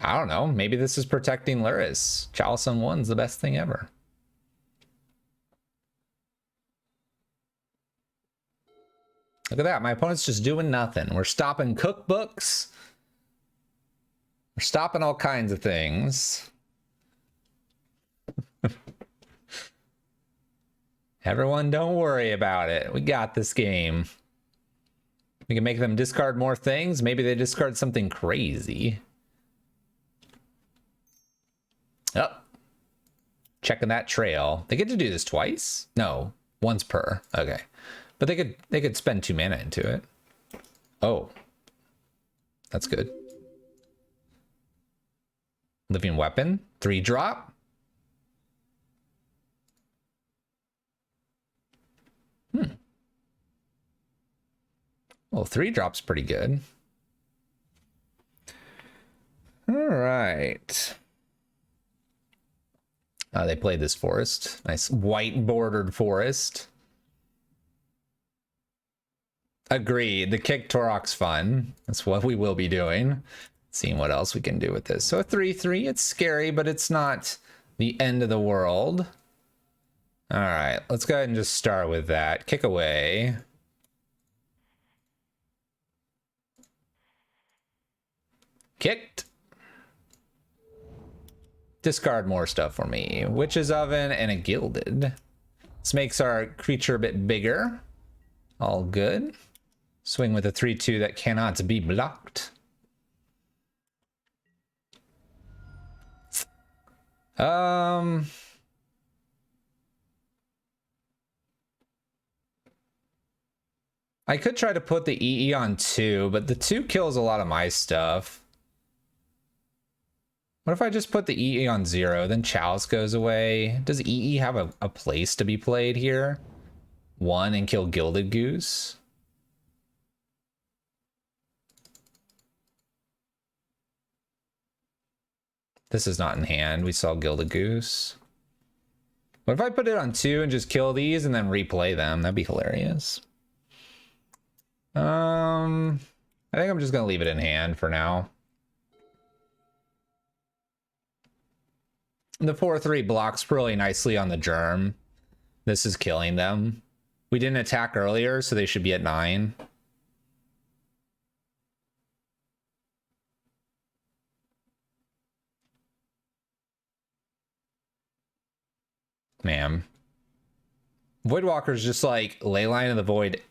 I don't know. Maybe this is protecting Luris. Chalice on 1's the best thing ever. Look at that. My opponent's just doing nothing. We're stopping cookbooks. We're stopping all kinds of things. Everyone, don't worry about it. We got this game. We can make them discard more things. Maybe they discard something crazy. Oh. Checking that trail. They get to do this twice? No, once per. Okay. But they could spend 2 mana into it. Oh. That's good. Living Weapon, 3-drop. Well, 3-drop's pretty good. All right. They played this forest. Nice white bordered forest. Agreed. The kick Tourach's fun. That's what we will be doing. Seeing what else we can do with this. So a 3/3, it's scary, but it's not the end of the world. All right, let's go ahead and just start with that. Kick away. Kicked. Discard more stuff for me. Witch's Oven and a Gilded. This makes our creature a bit bigger. All good. Swing with a 3/2 that cannot be blocked. I could try to put the EE on 2, but the 2 kills a lot of my stuff. What if I just put the EE on 0, then Chalice goes away? Does EE have a place to be played here? 1 and kill Gilded Goose? This is not in hand. We saw Gilded Goose. What if I put it on 2 and just kill these and then replay them? That'd be hilarious. I think I'm just gonna leave it in hand for now. The 4/3 blocks really nicely on the germ. This is killing them. We didn't attack earlier, so they should be at 9. Man. Voidwalker's just like Leyline of the Void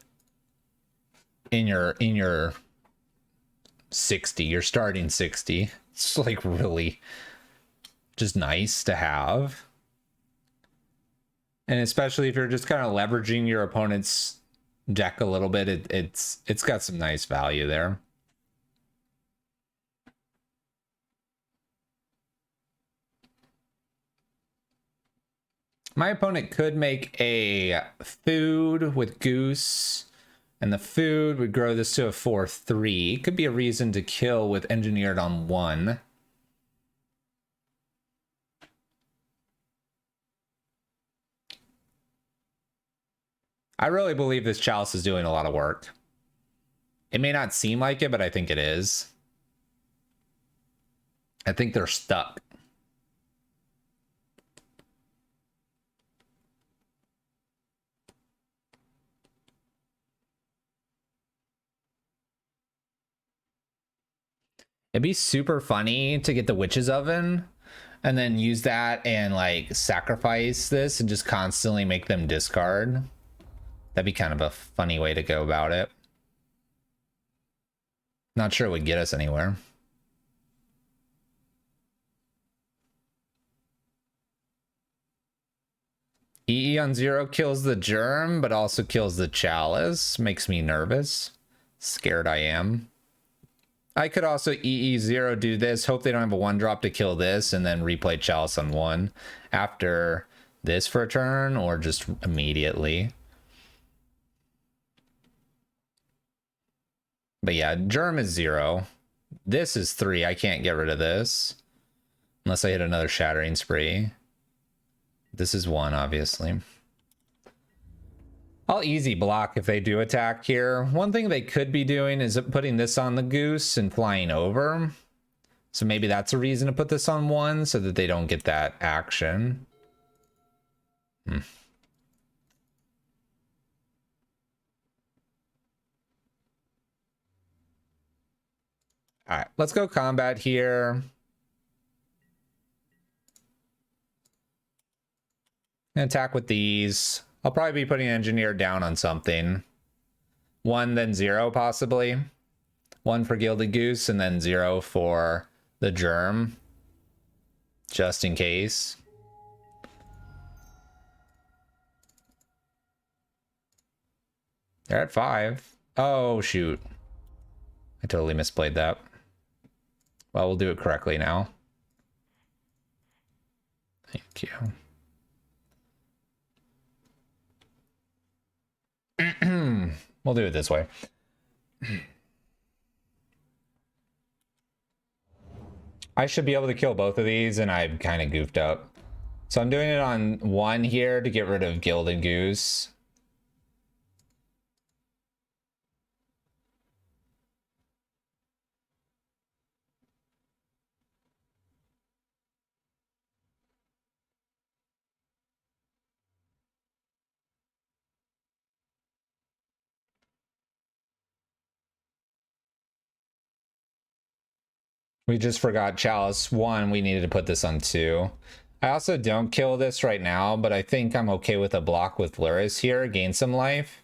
in your 60, your starting 60. It's like really just nice to have. And especially if you're just kind of leveraging your opponent's deck a little bit, it's got some nice value there. My opponent could make a food with Goose, and the food would grow this to a 4/3. Could be a reason to kill with Engineered on 1. I really believe this Chalice is doing a lot of work. It may not seem like it, but I think it is. I think they're stuck. It'd be super funny to get the Witch's Oven and then use that and like sacrifice this and just constantly make them discard. That'd be kind of a funny way to go about it. Not sure it would get us anywhere. EE on 0 kills the germ, but also kills the Chalice. Makes me nervous. Scared I am. I could also EE0 do this, hope they don't have a 1-drop to kill this, and then replay Chalice on 1 after this for a turn, or just immediately. But yeah, germ is 0. This is 3. I can't get rid of this unless I hit another Shattering Spree. This is 1, obviously. I'll easy block if they do attack here. One thing they could be doing is putting this on the Goose and flying over. So maybe that's a reason to put this on 1 so that they don't get that action. All right, let's go combat here. And attack with these. I'll probably be putting Engineer down on something. 1, then 0, possibly. 1 for Gilded Goose, and then 0 for the germ. Just in case. They're at 5. Oh, shoot. I totally misplayed that. Well, we'll do it correctly now. Thank you. We'll do it this way. I should be able to kill both of these, and I kind of goofed up. So I'm doing it on one here to get rid of Gilded Goose. We just forgot Chalice 1. We needed to put this on 2. I also don't kill this right now, but I think I'm okay with a block with Luris here. Gain some life.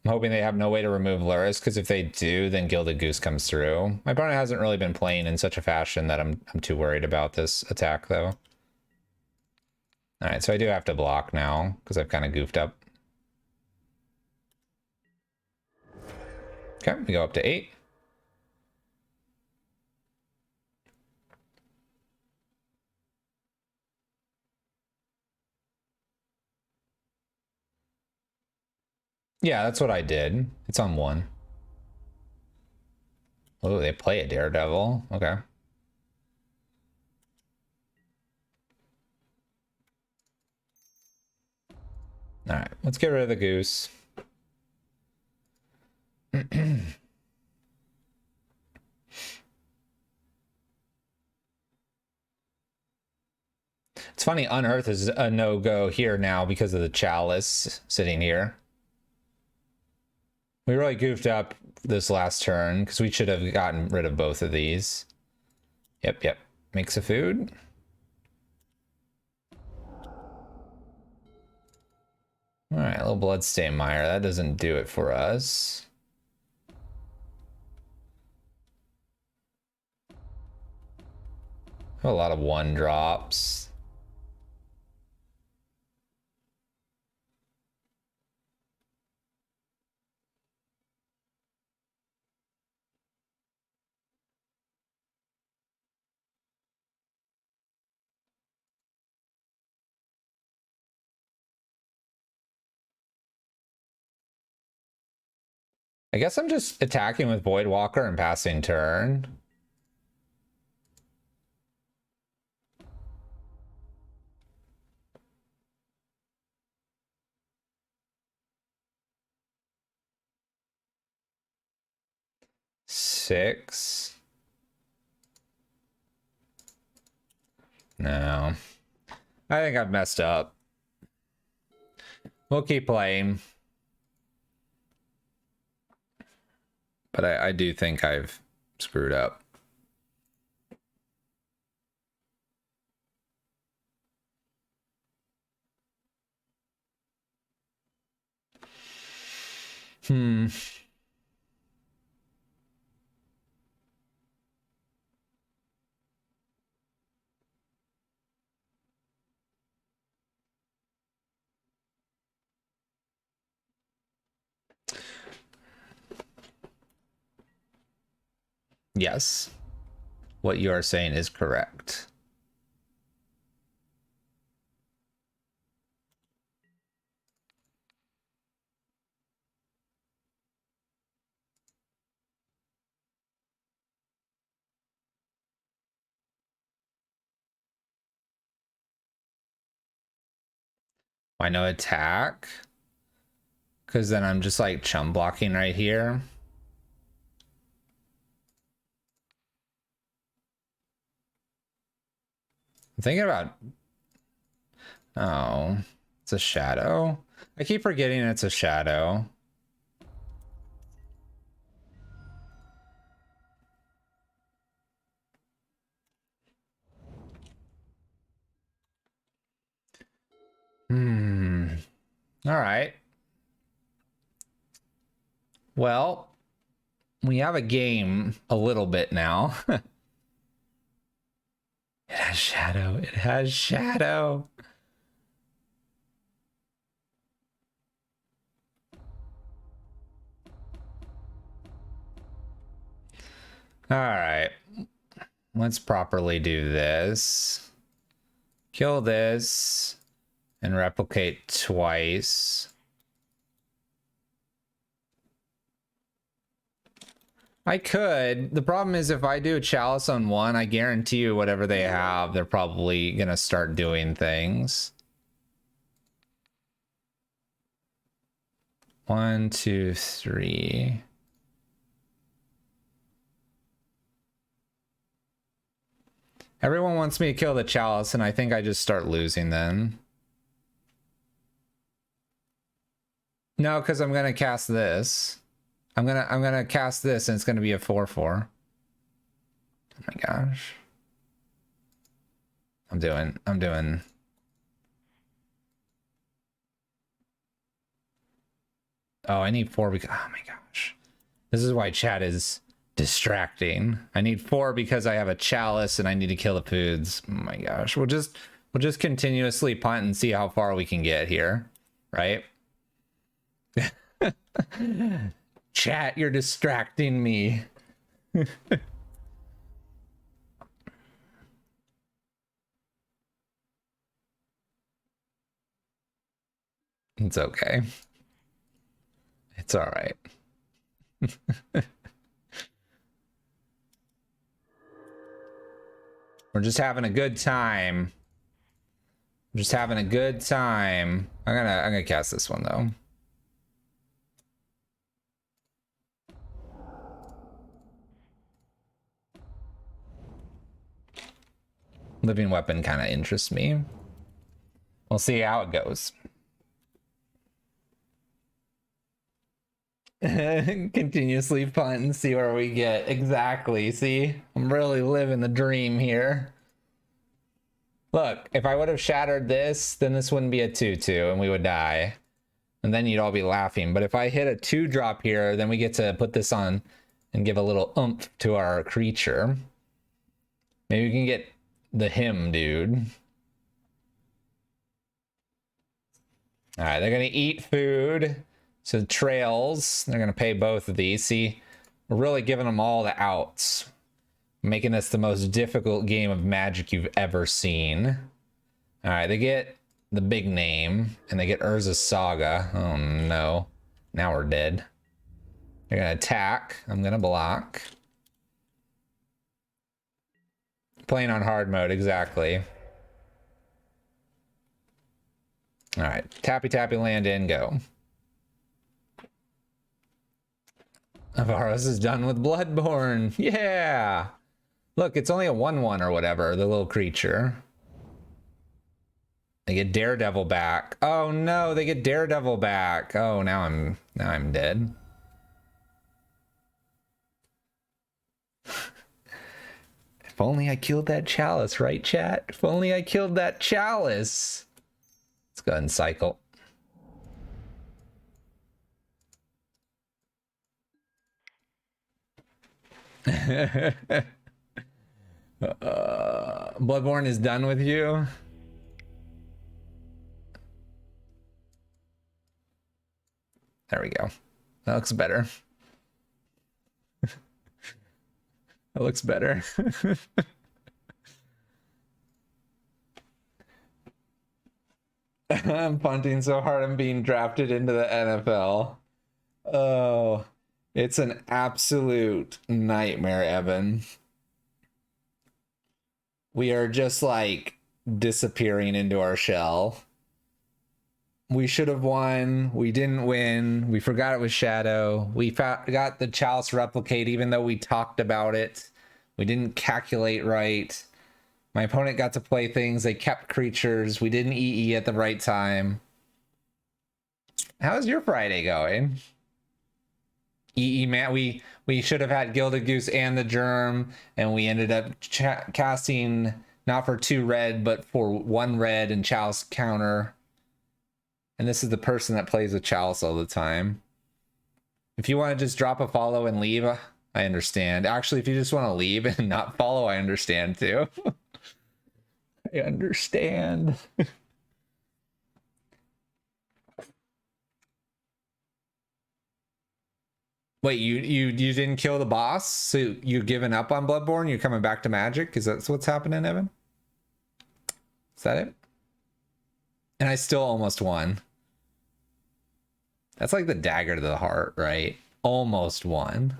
I'm hoping they have no way to remove Luris, because if they do, then Gilded Goose comes through. My opponent hasn't really been playing in such a fashion that I'm too worried about this attack, though. Alright, so I do have to block now, because I've kind of goofed up. Okay, we go up to 8. Yeah, that's what I did. It's on 1. Oh, they play a Daredevil. Okay. Alright, let's get rid of the goose. It's funny, Unearth is a no-go here now because of the Chalice sitting here. We really goofed up this last turn because we should have gotten rid of both of these. Yep. Makes a food. Alright, a little Bloodstain Mire. That doesn't do it for us. A lot of 1-drops. I guess I'm just attacking with Voidwalker and passing turn. Six. No. I think I've messed up. We'll keep playing. But I do think I've screwed up. Yes. What you are saying is correct. Why no attack? Because then I'm just like chum blocking right here. I'm thinking about... Oh, it's a shadow. I keep forgetting it's a shadow. All right. Well, we have a game a little bit now. It has shadow. It has shadow. All right. Let's properly do this. Kill this and replicate twice. I could. The problem is if I do a chalice on one, I guarantee you whatever they have, they're probably gonna start doing things. 1, 2, 3. Everyone wants me to kill the chalice, and I think I just start losing then. No, because I'm gonna cast this. I'm gonna cast this, and it's gonna be a 4/4. Oh my gosh. I'm doing. Oh, I need 4 because, oh my gosh. This is why chat is distracting. I need 4 because I have a chalice and I need to kill the foods. Oh my gosh. We'll just continuously punt and see how far we can get here, right? Chat, you're distracting me. It's okay. It's all right. We're just having a good time. We're just having a good time. I'm gonna cast this one though. Living weapon kind of interests me. We'll see how it goes. Continuously punt and see where we get. Exactly. See, I'm really living the dream here. Look, if I would have shattered this, then this wouldn't be a 2/2 and we would die. And then you'd all be laughing. But if I hit a 2-drop here, then we get to put this on and give a little oomph to our creature. Maybe we can get the him, dude. All right, they're gonna eat food. So trails, they're gonna pay both of these. See, we're really giving them all the outs, making this the most difficult game of Magic you've ever seen. All right, they get the big name and they get Urza's Saga. Oh no, now we're dead. They're gonna attack. I'm gonna block. Playing on hard mode, exactly. All right, tappy tappy, land in, go. Avaros is done with Bloodborne. Yeah. Look, it's only a 1/1 or whatever, the little creature. They get Daredevil back. Oh no, they get Daredevil back. Oh, now I'm dead. If only I killed that chalice, right, chat? If only I killed that chalice. Let's go ahead and cycle. Bloodborne is done with you. There we go. That looks better. That looks better. I'm punting so hard I'm being drafted into the NFL. Oh, it's an absolute nightmare, Evan. We are just like disappearing into our shell. We should have won. We didn't win. We forgot it was Shadow. We got the Chalice replicate even though we talked about it. We didn't calculate right. My opponent got to play things. They kept creatures. We didn't EE at the right time. How's your Friday going? EE, man, we should have had Gilded Goose and the Germ, and we ended up casting not for 2 red, but for 1 red and Chalice counter. And this is the person that plays with Chalice all the time. If you want to just drop a follow and leave, I understand. Actually, if you just want to leave and not follow, I understand too. I understand. Wait, you didn't kill the boss? So you've given up on Bloodborne? You're coming back to Magic? Is that what's happening, Evan? Is that it? And I still almost won. That's like the dagger to the heart, right? Almost won.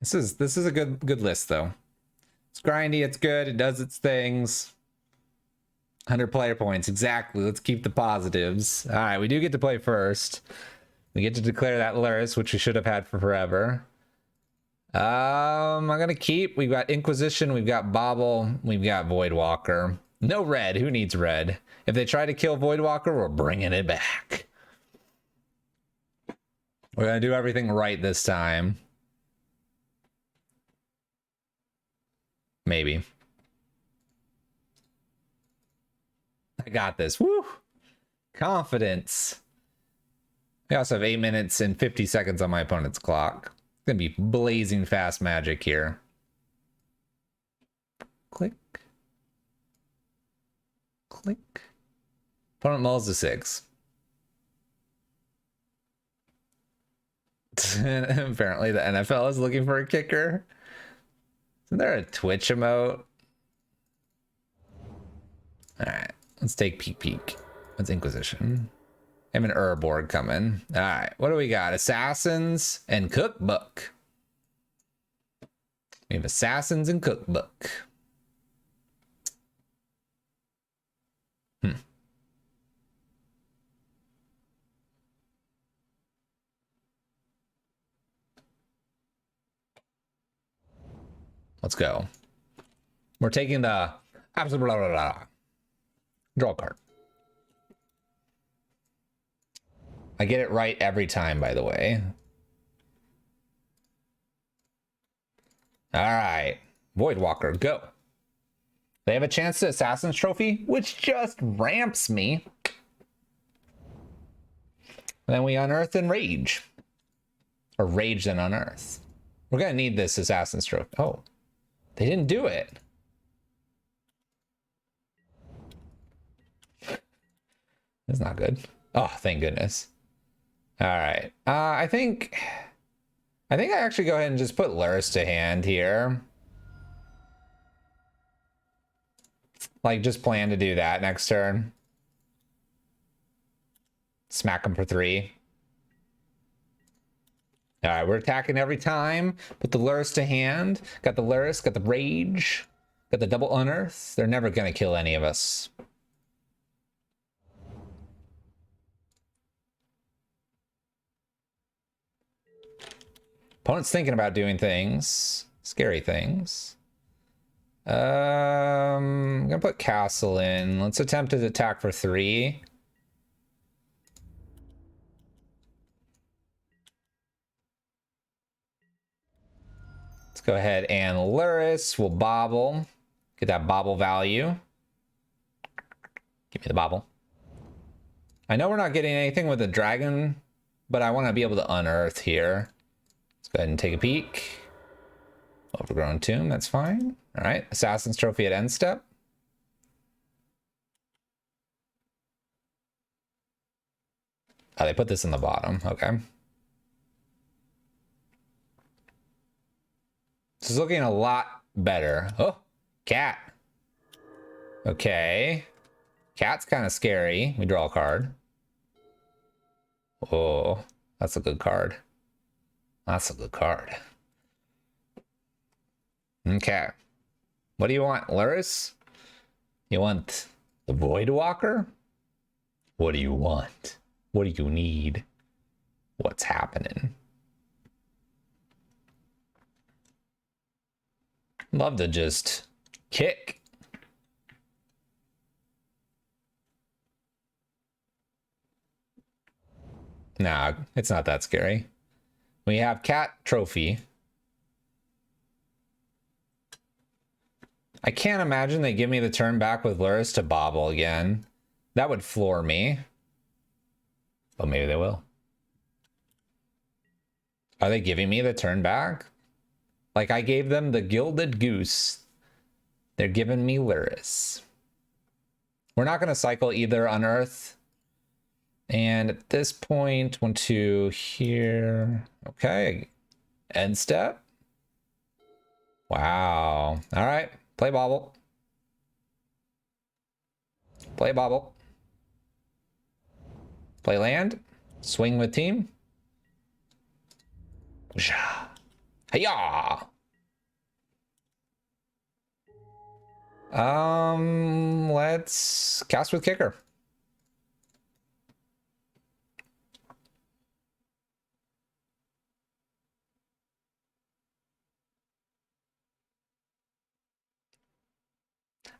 This is a good list though. It's grindy, it's good, it does its things. 100 player points, exactly. Let's keep the positives. All right, we do get to play first. We get to declare that Luris, which we should have had for forever. I'm gonna keep. We've got Inquisition, we've got Bobble, we've got Voidwalker. No red. Who needs red? If they try to kill Voidwalker, we're bringing it back. We're gonna do everything right this time. Maybe. I got this. Woo! Confidence. I also have 8 minutes and 50 seconds on my opponent's clock. It's gonna be blazing fast magic here. Click. Click. Opponent mulls to 6. Apparently the NFL is looking for a kicker. Isn't there a Twitch emote? Alright, let's take peek. What's Inquisition? I have an Urborg coming. Alright, what do we got? Assassins and Cookbook. We have Assassins and Cookbook. Let's go. We're taking the absolute blah, blah, blah. Draw a card. I get it right every time, by the way. All right. Voidwalker, go. They have a chance to Assassin's Trophy, which just ramps me. And then we unearth and rage. Or rage and unearth. We're going to need this Assassin's Trophy. Oh, they didn't do it. That's not good. Oh, thank goodness. All right. I think I actually go ahead and just put Luris to hand here. Like, just plan to do that next turn. Smack him for 3. All right, we're attacking every time. Put the Luris to hand. Got the Luris, got the Rage, got the double Unearth. They're never going to kill any of us. Opponent's thinking about doing things. Scary things. I'm going to put Castle in. Let's attempt to attack for 3. Let's go ahead and Luris. We'll Bobble. Get that Bobble value. Give me the Bobble. I know we're not getting anything with the Dragon, but I want to be able to unearth here. Let's go ahead and take a peek. Overgrown Tomb, that's fine. All right, Assassin's Trophy at end step. Oh, they put this in the bottom, okay. This is looking a lot better. Oh, cat. Okay. Cat's kind of scary. We draw a card. Oh, that's a good card. That's a good card. Okay. What do you want, Luris? You want the Voidwalker? What do you want? What do you need? What's happening? Love to just kick. Nah, it's not that scary. We have Cat Trophy. I can't imagine they give me the turn back with Luris to Bobble again. That would floor me. But maybe they will. Are they giving me the turn back? Like, I gave them the Gilded Goose. They're giving me Luris. We're not going to cycle either Unearth. And at this point, 1, 2 here. Okay. End step. Wow. All right. Play Bobble. Play Bobble. Play land. Swing with team. Hiya! Let's cast with kicker.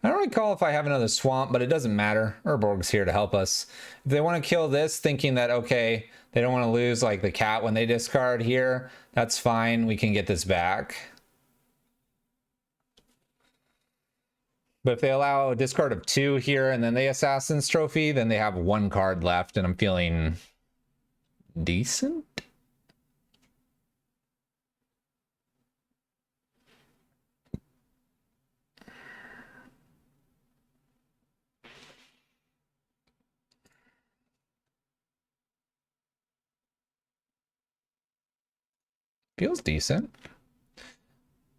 I don't recall if I have another swamp, but it doesn't matter. Urborg's here to help us. If they want to kill this, thinking that, okay, they don't want to lose like the cat when they discard here, that's fine. We can get this back. But if they allow a discard of 2 here and then they Assassin's Trophy, then they have 1 card left, and I'm feeling decent. Feels decent.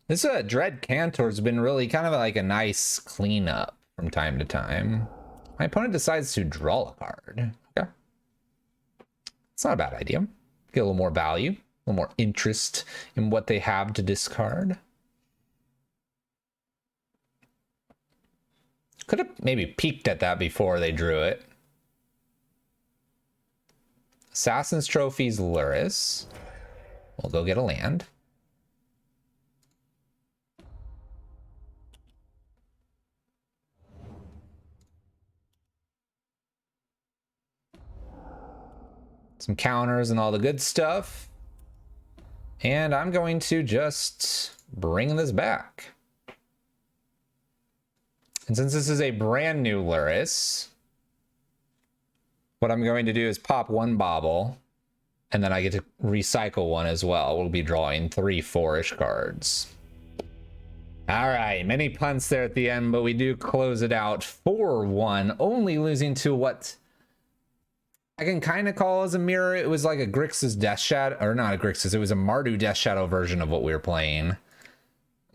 This Dread Cantor's been really kind of like a nice cleanup from time to time. My opponent decides to draw a card. Okay. It's not a bad idea. Get a little more value, a little more interest in what they have to discard. Could have maybe peeked at that before they drew it. Assassin's Trophy's Luris. We'll go get a land. Some counters and all the good stuff. And I'm going to just bring this back. And since this is a brand new Luris, what I'm going to do is pop 1 bauble, and then I get to recycle 1 as well. We'll be drawing 3 4-ish cards. All right, many punts there at the end, but we do close it out 4-1, only losing to what I can kind of call as a mirror. It was like a Grixis Death Shadow, or not a Grixis, it was a Mardu Death Shadow version of what we were playing.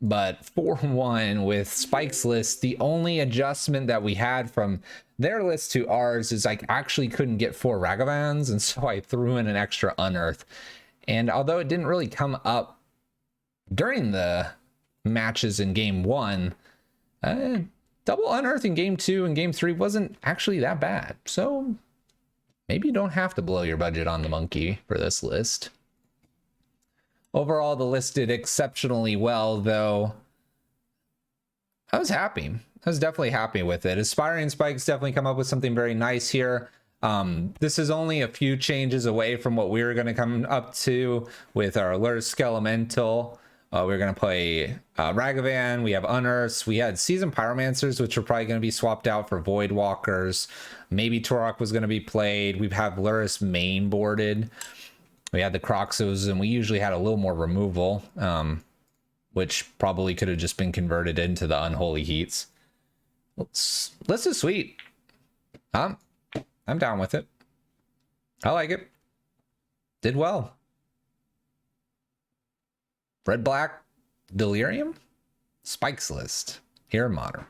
But 4-1 with Spike's list, the only adjustment that we had from their list to ours is I actually couldn't get 4 Ragavans, and so I threw in an extra Unearth. And although it didn't really come up during the matches in game 1, double Unearth in game 2 and game 3 wasn't actually that bad. So maybe you don't have to blow your budget on the monkey for this list. Overall, the list did exceptionally well, though. I was happy. I was definitely happy with it. Aspiring Spikes definitely come up with something very nice here. This is only a few changes away from what we were going to come up to with our Lursk Elemental. We're going to play Ragavan. We have Unearths. We had Seasoned Pyromancers, which are probably going to be swapped out for Voidwalkers. Maybe Tourach was going to be played. We have Luris main boarded. We had the Kroxas, and we usually had a little more removal, which probably could have just been converted into the Unholy Heats. This is sweet. I'm down with it. I like it. Did well. Red Black Delirium? Spikes list. Here in Modern.